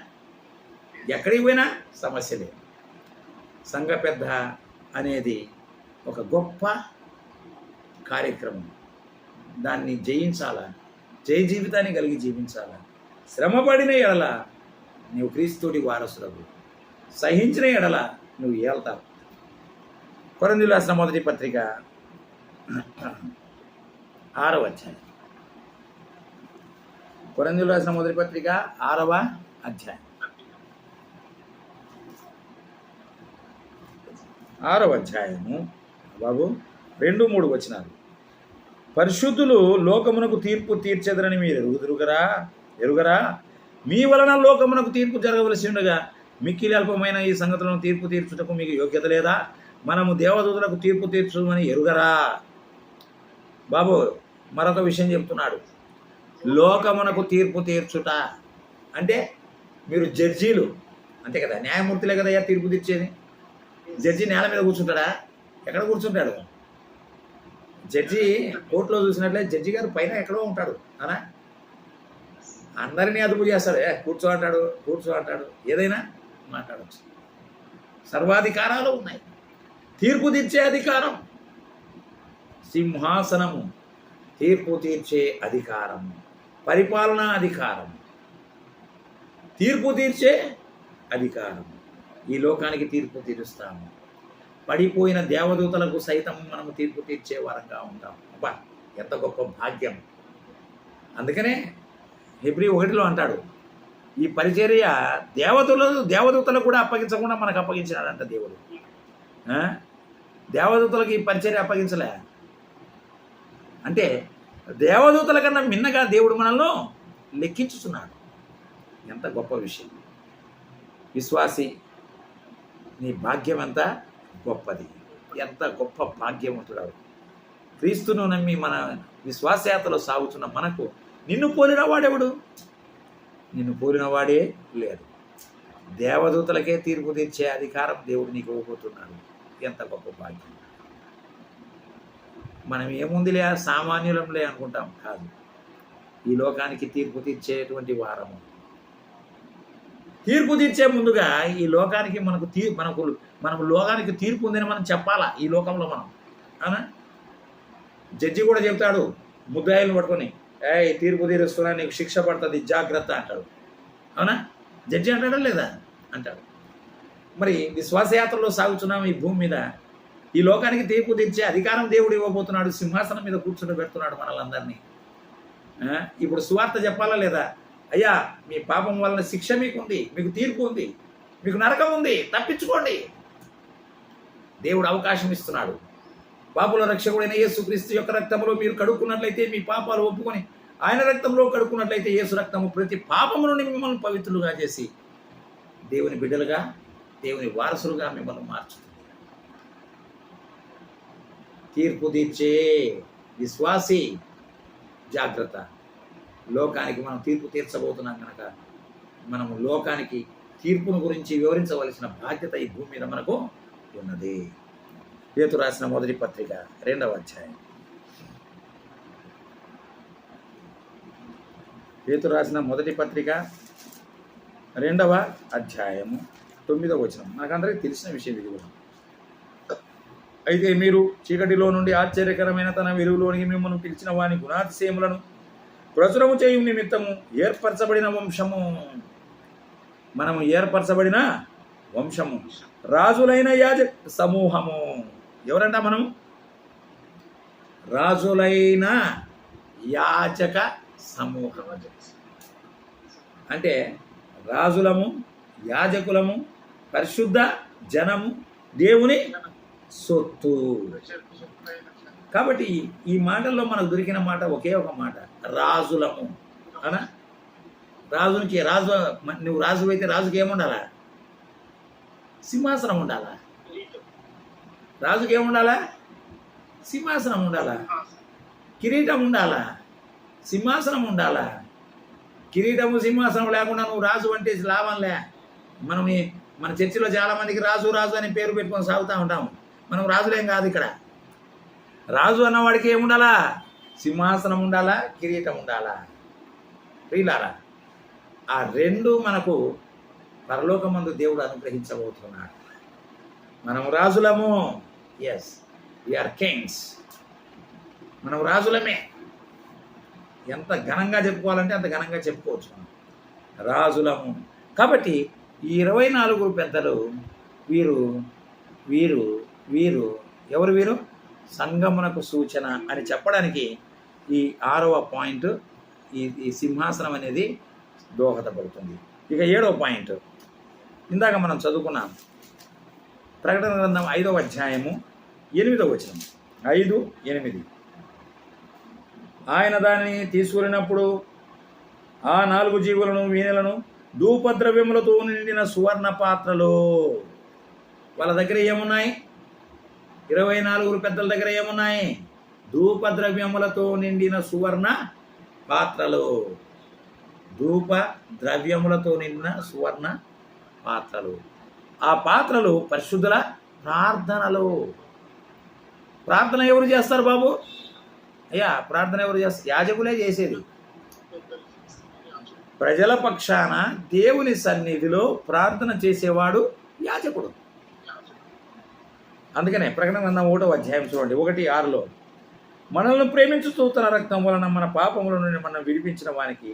ఎక్కడికి పోయినా సమస్యలే. సంఘ పెద్ద అనేది ఒక గొప్ప కార్యక్రమం. దాన్ని జయించాలా, జయ జీవితాన్ని కలిగి జీవించాలా. శ్రమపడిన ఎడల నువ్వు క్రీస్తుడి వారసులకు, సహించిన ఎడల నువ్వు ఏళ్తావు. కొరింథీయులకు రాసిన మొదటి పత్రిక 6వ అధ్యాయం. కొరింథీయులకు రాసిన మొదటి పత్రిక 6వ అధ్యాయం 6వ అధ్యాయము బాబు 2-3 వచనాలు. పరిశుద్ధులు లోకమునకు తీర్పు తీర్చెదరని మీరు ఎరుగరా? మీ వలన లోకమునకు తీర్పు జరగవలసి ఉండగా మిక్కిలి అల్పమైన ఈ సంగతులను తీర్పు తీర్చుటకు మీకు యోగ్యత లేదా? మనము దేవదూతలకు తీర్పు తీర్చుమని ఎరుగరా? బాబు మరొక విషయం చెప్తున్నాడు. లోకమునకు తీర్పు తీర్చుట అంటే మీరు జడ్జీలు అంతే కదా, న్యాయమూర్తులే కదా తీర్పు తీర్చేది. జడ్జి నేల మీద కూర్చుంటాడా? ఎక్కడ కూర్చుంటాడు? జడ్జి కోర్టులో చూసినట్లే జడ్జి గారు పైన ఎక్కడో ఉంటాడు, అనా? అందరినీ అదుపు చేస్తాడు. కూర్చో అంటాడు, ఏదైనా మాట్లాడవచ్చు. సర్వాధికారాలు ఉన్నాయి. తీర్పు తీర్చే అధికారం, సింహాసనము, తీర్పు తీర్చే అధికారం, పరిపాలనా అధికారం, తీర్పు తీర్చే అధికారం. ఈ లోకానికి తీర్పు తీరుస్తాము. పడిపోయిన దేవదూతలకు సైతం మనము తీర్పు తీర్చే వారంగా ఉంటాం. అబ్బా, ఎంత గొప్ప భాగ్యం! అందుకనే హెబ్రీ 1లో అంటాడు, ఈ పరిచర్య దేవదూతలకు కూడా అప్పగించకుండా మనకు అప్పగించినాడంట దేవుడు. దేవదూతలకు ఈ పరిచర్య అప్పగించలే అంటే దేవదూతల కన్నా మిన్నగా దేవుడు మనల్ని లెక్కించుతున్నాడు. ఎంత గొప్ప విషయం! విశ్వాసి, నీ భాగ్యం ఎంత గొప్పది! ఎంత గొప్ప భాగ్యవంతుడావు! క్రీస్తును నమ్మి మన విశ్వాసయాత్రలో సాగుతున్న మనకు నిన్ను పోలిన వాడెవడు? నిన్ను పోలిన వాడే లేడు. దేవదూతలకే తీర్పు తీర్చే అధికారం దేవుడు నీకు ఇవ్వబోతున్నాడు. ఎంత గొప్ప భాగ్యం! మనం ఏముందిలే, సామాన్యులంలే అనుకుంటాం. కాదు, ఈ లోకానికి తీర్పు తీర్చేటువంటి వారము. తీర్పు తీర్చే ముందుగా ఈ లోకానికి మనకు లోకానికి తీర్పు ఉందని మనం చెప్పాలా. ఈ లోకంలో మనం అవునా, జడ్జి కూడా చెప్తాడు ముద్దాయిలను పట్టుకొని, తీర్పు తీరుస్తున్నా, నీకు శిక్ష పడుతుంది, జాగ్రత్త అంటాడు. అవునా, జడ్జి అంటాడా లేదా? అంటాడు. మరి విశ్వాసయాత్రలో సాగుతున్నాం ఈ భూమి మీద. ఈ లోకానికి తీర్పు తీర్చే అధికారం దేవుడు ఇవ్వబోతున్నాడు. సింహాసనం మీద కూర్చుని పెడుతున్నాడు మనల్ని. ఇప్పుడు సువార్త చెప్పాలా లేదా? అయ్యా, మీ పాపం వలన శిక్ష మీకుంది, మీకు తీర్పు ఉంది, మీకు నరకం ఉంది, తప్పించుకోండి. దేవుడు అవకాశం ఇస్తున్నాడు. పాపుల రక్షకుడైన యేసుక్రీస్తు యొక్క రక్తంలో మీరు కడుక్కున్నట్లయితే, మీ పాపాలు ఒప్పుకొని ఆయన రక్తంలో కడుక్కున్నట్లయితే, యేసు రక్తము ప్రతి పాపము నుండి మిమ్మల్ని పవిత్రులుగా చేసి దేవుని బిడ్డలుగా, దేవుని వారసులుగా మిమ్మల్ని మార్చుతుంది. తీర్పు తీర్చే విశ్వాసి జాగ్రత్త. లోకానికి మనం తీర్పు తీర్చబోతున్నాం కనుక మనము లోకానికి తీర్పును గురించి వివరించవలసిన బాధ్యత ఈ భూమి మీద మనకు ఉన్నది. పేతురు రాసిన మొదటి పత్రిక 2వ అధ్యాయం. పేతురు రాసిన మొదటి పత్రిక 2వ అధ్యాయము 9వ వచనం. నాకందరికీ తెలిసిన విషయం ఇది కూడా. అయితే మీరు చీకటిలో నుండి ఆశ్చర్యకరమైన తన వెలుగులోనికి మిమ్మల్ని పిలిచిన వాని గుణాతిశయములను ప్రచురము చేయు నిమిత్తము ఏర్పరచబడిన వంశము. మనము ఏర్పరచబడిన వంశము, రాజులైన యాజక సమూహము. ఎవరంట మనం? రాజులైన యాజక సమూహం. అంటే రాజులము, యాజకులము, పరిశుద్ధ జనము, దేవుని సొత్తు. కాబట్టి ఈ మాటల్లో మనకు దొరికిన మాట ఒకే ఒక మాట, రాజులము. అనా, రాజునికి నువ్వు రాజు అయితే రాజుకి ఏముండాలా? సింహాసనం ఉండాలా? రాజుకి ఏముండాలా? సింహాసనం ఉండాలా? కిరీటం ఉండాలా? సింహాసనం ఉండాలా? కిరీటము సింహాసనం లేకుండా నువ్వు రాజు అంటే లాభంలే. మన చర్చిలో చాలామందికి రాజు రాజు అని పేరు పెట్టుకొని సాగుతూ ఉంటాము. మనం రాజులేం కాదు. ఇక్కడ రాజు అన్నవాడికి ఏముండాలా? సింహాసనం ఉండాలా, కిరీటం ఉండాలా. ప్రియులారా, ఆ రెండు మనకు పరలోకమందు దేవుడు అనుగ్రహించబోతున్నాడు. మనం రాజులము. Yes, we are Kings. మనం రాజులమే. ఎంత ఘనంగా చెప్పుకోవాలంటే అంత ఘనంగా చెప్పుకోవచ్చు మనం. రాజులము. కాబట్టి ఈ 24 పెద్దలు వీరు వీరు వీరు ఎవరు? వీరు సంగమునకు సూచన అని చెప్పడానికి ఈ 6వ పాయింట్, ఈ సింహాసనం అనేది దోహదపడుతుంది. ఇక 7వ పాయింట్ ఇందాక మనం చదువుకున్నాం. ప్రకటన గ్రంథం 5వ అధ్యాయము 8వ వచనం. 5:8. ఆయన దానిని తీసుకువెళ్ళినప్పుడు ఆ 4 జీవులను, వీణలను, ధూపద్రవ్యములతో నిండిన సువర్ణ పాత్రలు. వాళ్ళ దగ్గర ఏమున్నాయి? 24 పెద్దల దగ్గర ఏమున్నాయి? ధూపద్రవ్యములతో నిండిన సువర్ణ పాత్రలు. ధూప ద్రవ్యములతో నిండిన సువర్ణ పాత్రలు. ఆ పాత్రలు పరిశుద్ధుల ప్రార్థనలు. ప్రార్థన ఎవరు చేస్తారు బాబు? అయ్యా, ప్రార్థన ఎవరు చేస్తారు? యాజకులే చేసేది. ప్రజల పక్షాన దేవుని సన్నిధిలో ప్రార్థన చేసేవాడు యాజకుడు. అందుకనే ప్రకటన గ్రంథం 1వ అధ్యాయం చూడండి, 1:6లో, మనల్ని ప్రేమించుతూ తన రక్తం వలన మన పాపముల నుండి మనం విడిపించిన వానికి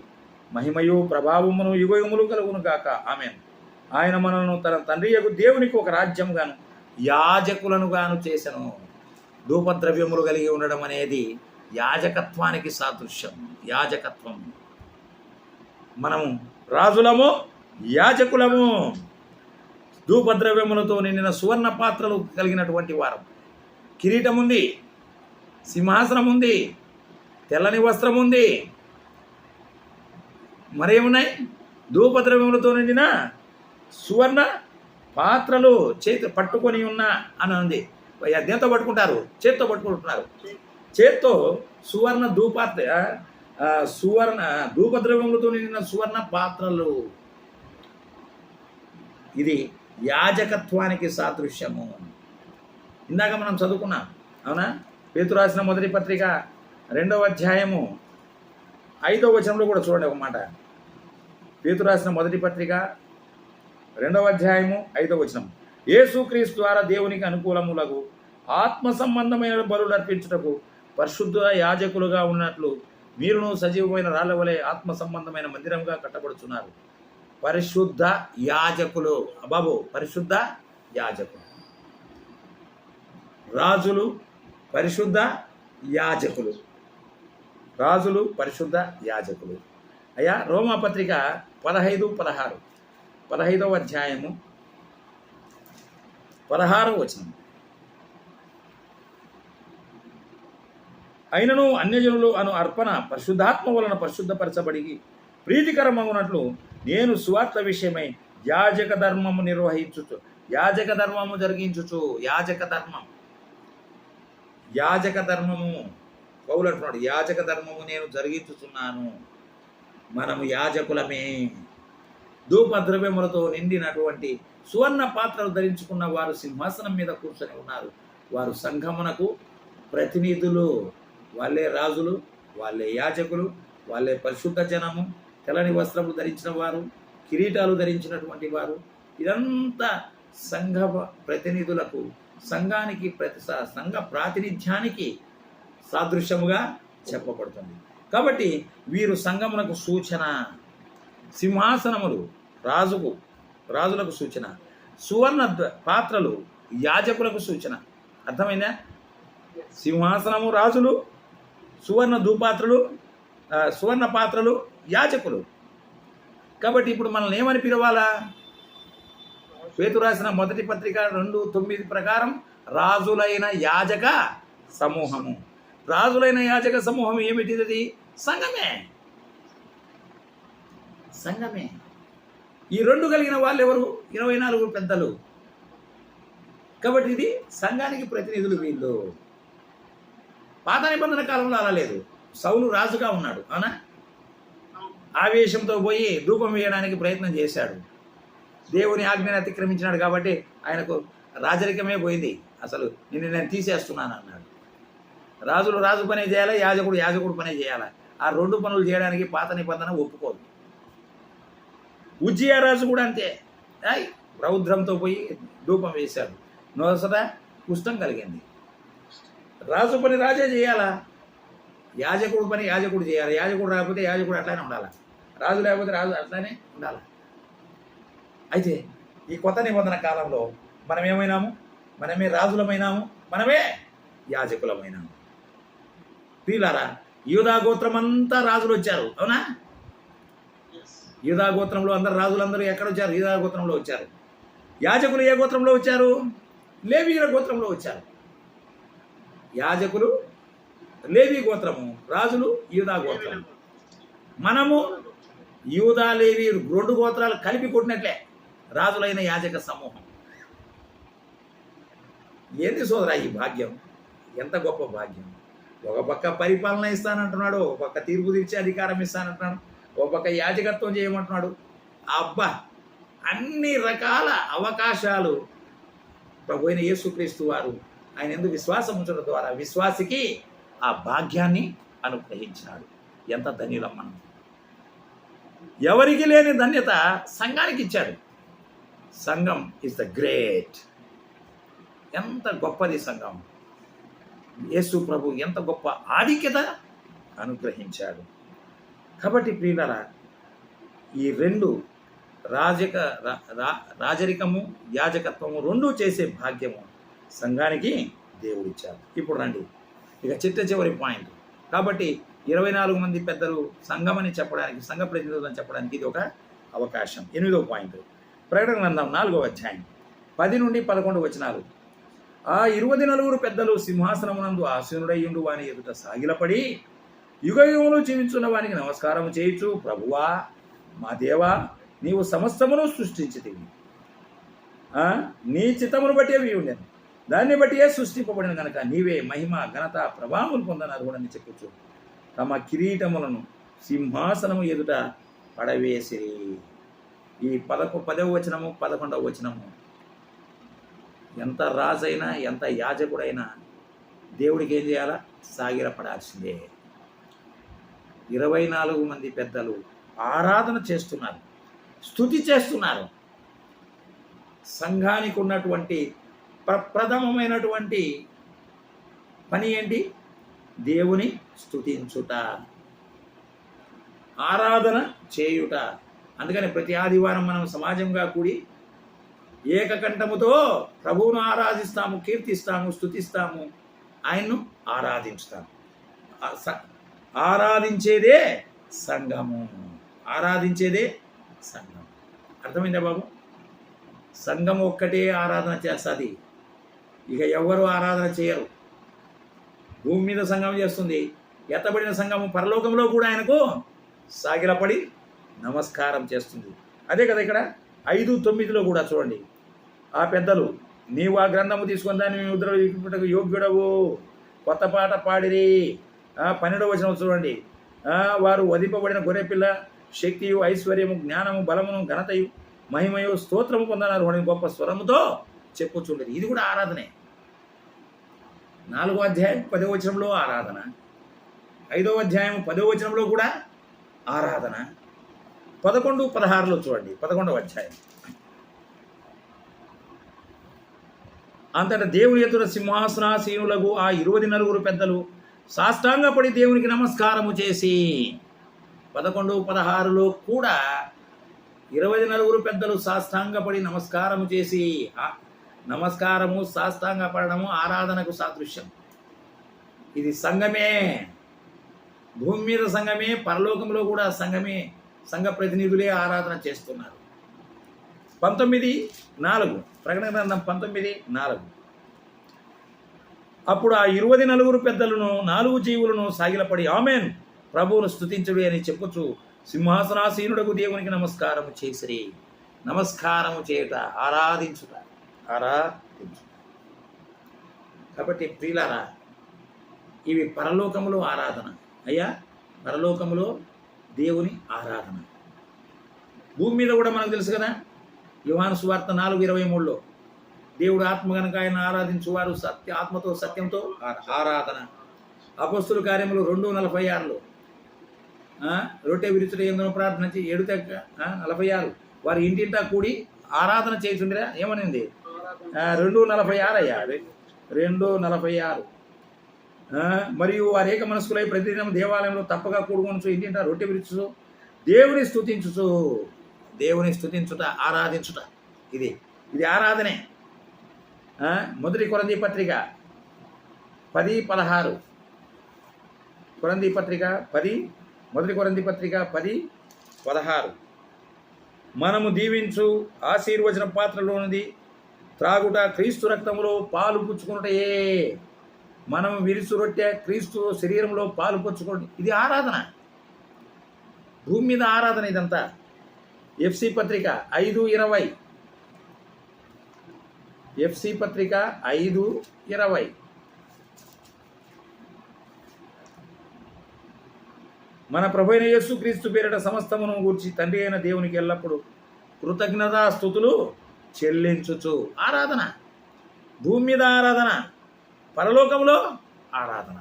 మహిమయు ప్రభావమును యుగయుగములు కలుగును గాక. ఆమేన్. ఆయన మనల్ని తన తండ్రి యొక్క దేవునికి ఒక రాజ్యంగాను యాజకులను గాను చేసెను. ధూపద్రవ్యములు కలిగి ఉండడం అనేది యాజకత్వానికి సాదృశ్యం. యాజకత్వం. మనము రాజులము, యాజకులము. ధూపద్రవ్యములతో నిండిన సువర్ణ పాత్రలు కలిగినటువంటి వారం. కిరీటం ఉంది, సింహాసనం ఉంది, తెల్లని వస్త్రం ఉంది, మరేమున్నాయి? ధూపద్రవ్యములతో నిండిన సువర్ణ పాత్రలు చేతి పట్టుకొని ఉన్న అని ఉంది. దేంతో పట్టుకుంటారు? చేత్తో పట్టుకుంటున్నారు. చేత్తో సువర్ణ ధూపద్రవ్యములతో నిండిన సువర్ణ పాత్రలు. ఇది యాజకత్వానికి సాదృశ్యము. ఇందాక మనం చదువుకున్నాం, అవునా? పేతురు రాసిన మొదటి పత్రిక 2వ అధ్యాయము 5వ వచనంలో కూడా చూడండి ఒక మాట. పేతురు రాసిన మొదటి పత్రిక 2వ అధ్యాయము 5వ వచనం. యేసుక్రీస్తు ద్వారా దేవునికి అనుకూలములకు ఆత్మ సంబంధమైన బలులు అర్పించుటకు పరిశుద్ధ యాజకులుగా ఉన్నట్లు మీరును సజీవమైన రాళ్ల వలె ఆత్మ సంబంధమైన మందిరంగా కట్టబడుచున్నారు. పరిశుద్ధ యాజకులు. బాబు, పరిశుద్ధ యాజకులు. రాజులు పరిశుద్ధ యాజకులు. రాజులు పరిశుద్ధ యాజకులు. అయ్యా, రోమాపత్రిక 15:16, 15వ అధ్యాయము 16వ వచనం. అయినను అన్యజనులు అను అర్పణ పరిశుద్ధాత్మ వలన పరిశుద్ధపరచబడి ప్రీతికరమగునట్లు నేను సువార్త విషయమై యాజక ధర్మము నిర్వహించుచు, యాజక ధర్మము జరిగించుచు. యాజక ధర్మము పౌలు అంటున్నాడు, యాజక ధర్మము నేను జరిగించుచున్నాను. మనము యాజకులమే. ధూపద్రవ్యములతో నిండినటువంటి సువర్ణ పాత్రలు ధరించుకున్న వారు సింహాసనం మీద కూర్చొని ఉన్నారు. వారు సంఘమునకు ప్రతినిధులు. వాళ్ళే రాజులు, వాళ్ళే యాజకులు, వాళ్ళే పరిశుద్ధ జనము. తెల్లని వస్త్రములు ధరించిన వారు, కిరీటాలు ధరించినటువంటి వారు. ఇదంతా సంఘ ప్రతినిధులకు, సంఘానికి సంఘ ప్రాతినిధ్యానికి సాదృశ్యముగా చెప్పబడుతుంది. కాబట్టి వీరు సంఘమునకు సూచన. సింహాసనములు రాజులకు సూచన. సువర్ణ పాత్రలు యాజకులకు సూచన. అర్థమైందా? సింహాసనము రాజులు, సువర్ణ పాత్రలు యాజకులు. కాబట్టి ఇప్పుడు మనల్ని ఏమని పిలవాలా? పేతురు రాసిన మొదటి పత్రిక 2:9 ప్రకారం రాజులైన యాజక సమూహము. రాజులైన యాజక సమూహం ఏమిటిది? సంఘమే. ఈ 2 కలిగిన వాళ్ళు ఎవరు? 24 పెద్దలు. కాబట్టి ఇది సంఘానికి ప్రతినిధులు వీళ్ళు. పాత నిబంధన కాలంలో అలా లేదు. సౌలు రాజుగా ఉన్నాడు, అవునా? ఆవేశంతో పోయి ధూపం వేయడానికి ప్రయత్నం చేశాడు. దేవుని ఆజ్ఞను అతిక్రమించినాడు కాబట్టి ఆయనకు రాజరికమే పోయింది. అసలు నిన్ను నేను తీసేస్తున్నాను అన్నాడు. రాజు పనే చేయాలా, యాజకుడు పనే చేయాలా. ఆ 2 పనులు చేయడానికి పాత నిబంధన ఒప్పుకోదు. ఉజ్జియా రాజు కూడా అంతే. రౌద్రంతో పోయి ధూపం వేశాడు. నొసట కుష్టం కలిగింది. రాజు పని రాజే చేయాలా, యాజకుడు పని యాజకుడు చేయాలి. యాజకుడు రాకపోతే యాజకుడు అట్లానే ఉండాలి, రాజు లేకపోతే రాజు అట్లానే ఉండాలి. అయితే ఈ కొత్త నిబంధన కాలంలో మనం ఏమైనాము? మనమే రాజులమైనాము, మనమే యాజకులమైనాము. ప్రియులారా, యూదా గోత్రం అంతా రాజులు వచ్చారు, అవునా? యూదా గోత్రంలో రాజులందరూ ఎక్కడ వచ్చారు? యూదా గోత్రంలో వచ్చారు. యాజకులు ఏ గోత్రంలో వచ్చారు? లేవీయుల గోత్రంలో వచ్చారు. యాజకులు లేవీ గోత్రము, రాజులు యూదా గోత్రము. మనము యూదా లేవీ 2 గోత్రాలు కలిపి కొట్టినట్లే రాజులైన యాజక సమూహం. ఏంది సోదరా ఈ భాగ్యం? ఎంత గొప్ప భాగ్యం! ఒక పక్క పరిపాలన ఇస్తానంటున్నాడు, ఒక పక్క తీర్పు తీర్చే అధికారం ఇస్తానంటున్నాడు, ఒక పక్క యాజకత్వం చేయమంటున్నాడు. అబ్బా, అన్ని రకాల అవకాశాలు ప్రభు అయిన యేసుక్రీస్తు వారు ఆయన ఎందుకు విశ్వాసం ఉంచడం ద్వారా విశ్వాసికి ఆ భాగ్యాన్ని అనుగ్రహించినాడు. ఎంత ధన్యులం మనం! ఎవరికి లేని ధన్యత సంఘానికి ఇచ్చాడు. సంఘం ఇస్ ద గ్రేట్. ఎంత గొప్పది సంఘం! యేసు ప్రభు ఎంత గొప్ప ఆధిక్యత అనుగ్రహించాడు. కాబట్టి ప్రియులారా, ఈ 2 రాజక రాజరికము యాజకత్వము రెండూ చేసే భాగ్యము సంఘానికి దేవుడిచ్చారు. ఇప్పుడు రండి ఇక చివరి పాయింట్. కాబట్టి 24 మంది పెద్దలు సంఘమని చెప్పడానికి, సంఘ ప్రతినిధులని చెప్పడానికి ఇది ఒక అవకాశం. 8వ పాయింట్, ప్రకటన గ్రంథం 4వ అధ్యాయం 10 నుండి 11 వచనాలు. ఆ 24 పెద్దలు సింహాసనమునందు ఆసీనుడయ్యుండు వాని ఎదుట సాగిలపడి యుగయుగములు జీవించున్న వానికి నమస్కారం చేయుచు, ప్రభువా మా దేవా, నీవు సమస్తమును సృష్టించితివి, నీ చిత్తమును బట్టి అవి ఉండేను, దాన్ని బట్టియే సృష్టింపబడిన కనుక నీవే మహిమ ఘనత ప్రభావములు పొందనారు కూడా చెప్పచ్చు. తమ కిరీటములను సింహాసనము ఎదుట పడవేసిరి. ఈ 10వ వచనము 11వ వచనము ఎంత రాజైనా ఎంత యాజకుడైనా దేవుడికి ఏం చేయాలా? సాగిలపడాల్సిందే. 24 మంది పెద్దలు ఆరాధన చేస్తున్నారు, స్తుతి చేస్తున్నారు. సంఘానికి ఉన్నటువంటి ప్రప్రథమమైనటువంటి పని ఏంటి? దేవుని స్తుతించుట, ఆరాధన చేయుట. అందుకని ప్రతి ఆదివారం మనం సమాజంగా కూడి ఏకకంఠముతో ప్రభువును ఆరాధిస్తాము, కీర్తిస్తాము, స్తుతిస్తాము, ఆయన్ను ఆరాధించుతాము. ఆరాధించేదే సంఘము, ఆరాధించేదే సంఘం. అర్థమైందా బాబు? సంఘం ఒక్కటే ఆరాధన చేస్తుంది, ఇక ఎవరు ఆరాధన చేయరు. భూమి మీద సంఘం చేస్తుంది, ఎత్తబడిన సంఘము పరలోకంలో కూడా ఆయనకు సాగిలపడి నమస్కారం చేస్తుంది. అదే కదా ఇక్కడ 5:9 కూడా చూడండి. ఆ పెద్దలు, నీవు ఆ గ్రంథము తీసుకొని దాన్ని ముద్రలకు యోగ్యుడవు, కొత్త పాట పాడిరి. 12వ వచనం చూడండి. వారు వధింపబడిన గొర్రెపిల్ల శక్తియు ఐశ్వర్యము జ్ఞానము బలమును ఘనతయు మహిమయు స్తోత్రము పొందనారు అని గొప్ప స్వరముతో చెప్పుచుండేది. ఇది కూడా ఆరాధనే. 4వ అధ్యాయం 10వ వచనంలో ఆరాధన, 5వ అధ్యాయం 10వ వచనంలో కూడా ఆరాధన. 11, 16లో చూడండి. 11వ అధ్యాయం. అంతటా దేవుని ఎదుట సింహాసనాసీనులకు ఆ 24 పెద్దలు సాష్టాంగపడి దేవునికి నమస్కారము చేసి, 11, 16లో కూడా 24 పెద్దలు సాష్టాంగపడి నమస్కారము చేసి, నమస్కారము సాష్టాంగపడము ఆరాధనకు సాదృశ్యం. ఇది సంఘమే, భూమి మీద సంఘమే, పరలోకంలో కూడా సంఘమే. సంఘ ప్రతినిధులే ఆరాధన చేస్తున్నారు. 19:4 ప్రకటన గ్రంథం 19:4. అప్పుడు ఆ 24 పెద్దలను 4 జీవులను సాగిలపడి ఆమెన్ ప్రభువును స్తుతించుడి అని చెప్పుచు సింహాసనాసీనుడకు దేవునికి నమస్కారము చేసిరి. నమస్కారము చేయుట, ఆరాధించుట. కాబట్టి ప్రియులారా, ఇవి పరలోకములో ఆరాధన. అయ్యా, పరలోకములో దేవుని ఆరాధన. భూమి మీద కూడా మనకు తెలుసు కదా, యోహాను సువార్త 4:23లో దేవుడు ఆత్మ కనుక ఆయన ఆరాధించువారు ఆత్మతో సత్యంతో ఆరాధన. అపొస్తలుల కార్యములు 2:46లో రొట్టె విరుచుట ఎందును ప్రార్థన 7:46 వారి ఇంటింటా కూడి ఆరాధన చేస్తుండరా ఏమనింది? 2:46 అయ్యా, 2:46. మరియు వారు ఏక మనస్కులై ప్రతిదినం దేవాలయంలో తప్పగా కూడుకొనుచు ఇంటింటా రొట్టె విరుచు దేవుని స్తుతించుట, ఆరాధించుట. ఇది ఆరాధనే. మొదటి కొరింథీ పత్రిక 10:16. మొదటి కొరింథీ పత్రిక 10:16. మనము దీవించు ఆశీర్వచన పాత్రలోనిది త్రాగుట క్రీస్తు రక్తములో పాలు పుచ్చుకున్నటయే. మనం విరుచు రొట్టె క్రీస్తు శరీరంలో పాలు పుచ్చుకోండి. ఇది ఆరాధన, భూమి మీద ఆరాధన ఇదంతా. ఎఫ్సి పత్రిక 5:20. ఎఫ్సి పత్రిక 5:20. మన ప్రభువైన యేసుక్రీస్తు పేరిట సమస్తమును గూర్చి తండ్రి అయిన దేవునికి ఎల్లప్పుడూ కృతజ్ఞతాస్తుతులు చెల్లించుచు. ఆరాధన, భూమి మీద ఆరాధన, పరలోకంలో ఆరాధన.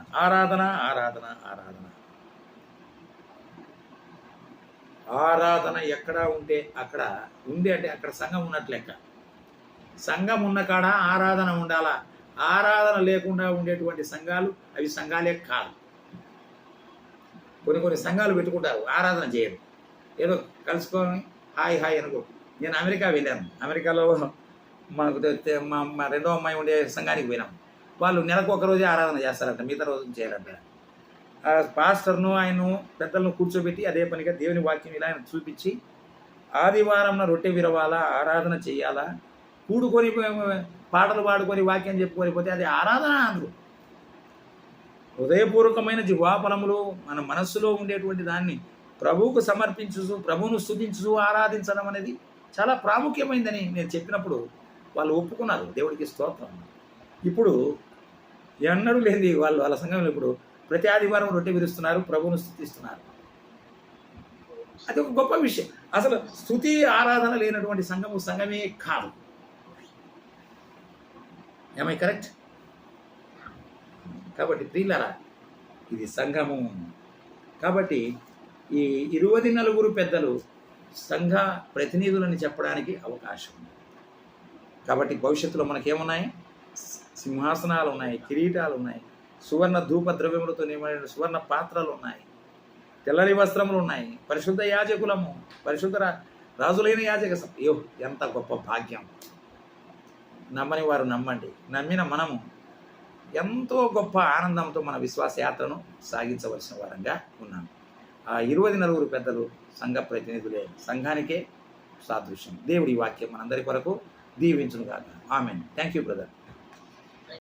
ఆరాధన ఎక్కడ ఉంటే అక్కడ ఉంది అంటే అక్కడ సంఘం ఉన్నట్లు లెక్క. సంఘం ఉన్న కాడ ఆరాధన ఉండాలా. ఆరాధన లేకుండా ఉండేటువంటి సంఘాలు అవి సంఘాలే కాదు. కొన్ని సంఘాలు పెట్టుకుంటారు, ఆరాధన చేయరు. ఏదో కలుసుకొని హాయ్ హాయ్ అనుకో. నేను అమెరికా వెళ్ళాను. అమెరికాలో మాకు మా రెండో అమ్మాయి ఉండే సంఘానికి పోయినాం. వాళ్ళు నెలకు ఒక రోజే ఆరాధన చేస్తారంట, మిగతా రోజు చేయరంట. ఆ పాస్టర్ను ఆయన్ను పెద్దలను కూర్చోబెట్టి అదే పనిగా దేవుని వాక్యం ఇలా ఆయన చూపించి, ఆదివారం రొట్టె విరవాలా, ఆరాధన చేయాలా, కూడుకొని పాటలు పాడుకొని వాక్యం చెప్పుకొని పోతే అది ఆరాధన అందరూ. హృదయపూర్వకమైన జిహ్వాఫలములు మన మనస్సులో ఉండేటువంటి దాన్ని ప్రభువుకు సమర్పించు, ప్రభువును స్తుతించు, ఆరాధించడం అనేది చాలా ప్రాముఖ్యమైందని నేను చెప్పినప్పుడు వాళ్ళు ఒప్పుకున్నారు. దేవుడికి స్తోత్రం. ఇప్పుడు ఎన్నడూ లేనిది వాళ్ళ సంఘంలో ఇప్పుడు ప్రతి ఆదివారం రొట్టె విరుస్తున్నారు, ప్రభువును స్తుతిస్తున్నారు. అది ఒక గొప్ప విషయం. అసలు స్తుతి ఆరాధన లేనటువంటి సంఘమే కాదు. ఏమై కరెక్ట్? కాబట్టి ప్రియులారా, ఇది సంఘము. కాబట్టి ఈ 24 పెద్దలు సంఘ ప్రతినిధులని చెప్పడానికి అవకాశం ఉంది. కాబట్టి భవిష్యత్తులో మనకేమున్నాయి? సింహాసనాలు ఉన్నాయి, కిరీటాలు ఉన్నాయి, సువర్ణ ధూప ద్రవ్యములతో నియమైన సువర్ణ పాత్రలు ఉన్నాయి, తెల్లని వస్త్రములు ఉన్నాయి, పరిశుద్ధ యాజకులము, పరిశుద్ధ రాజులైన యాజక. అయ్యో, ఎంత గొప్ప భాగ్యం! నమ్మని వారు నమ్మండి, నమ్మిన మనము ఎంతో గొప్ప ఆనందంతో మన విశ్వాస యాత్రను సాగించవలసిన వారంగా ఉన్నాం. ఆ 24 పెద్దలు సంఘ ప్రతినిధులే, సంఘానికే సాదృశ్యం. దేవుడి వాక్యం మనందరి కొరకు దీవించును గాక. ఆమేన్. Thank you brother.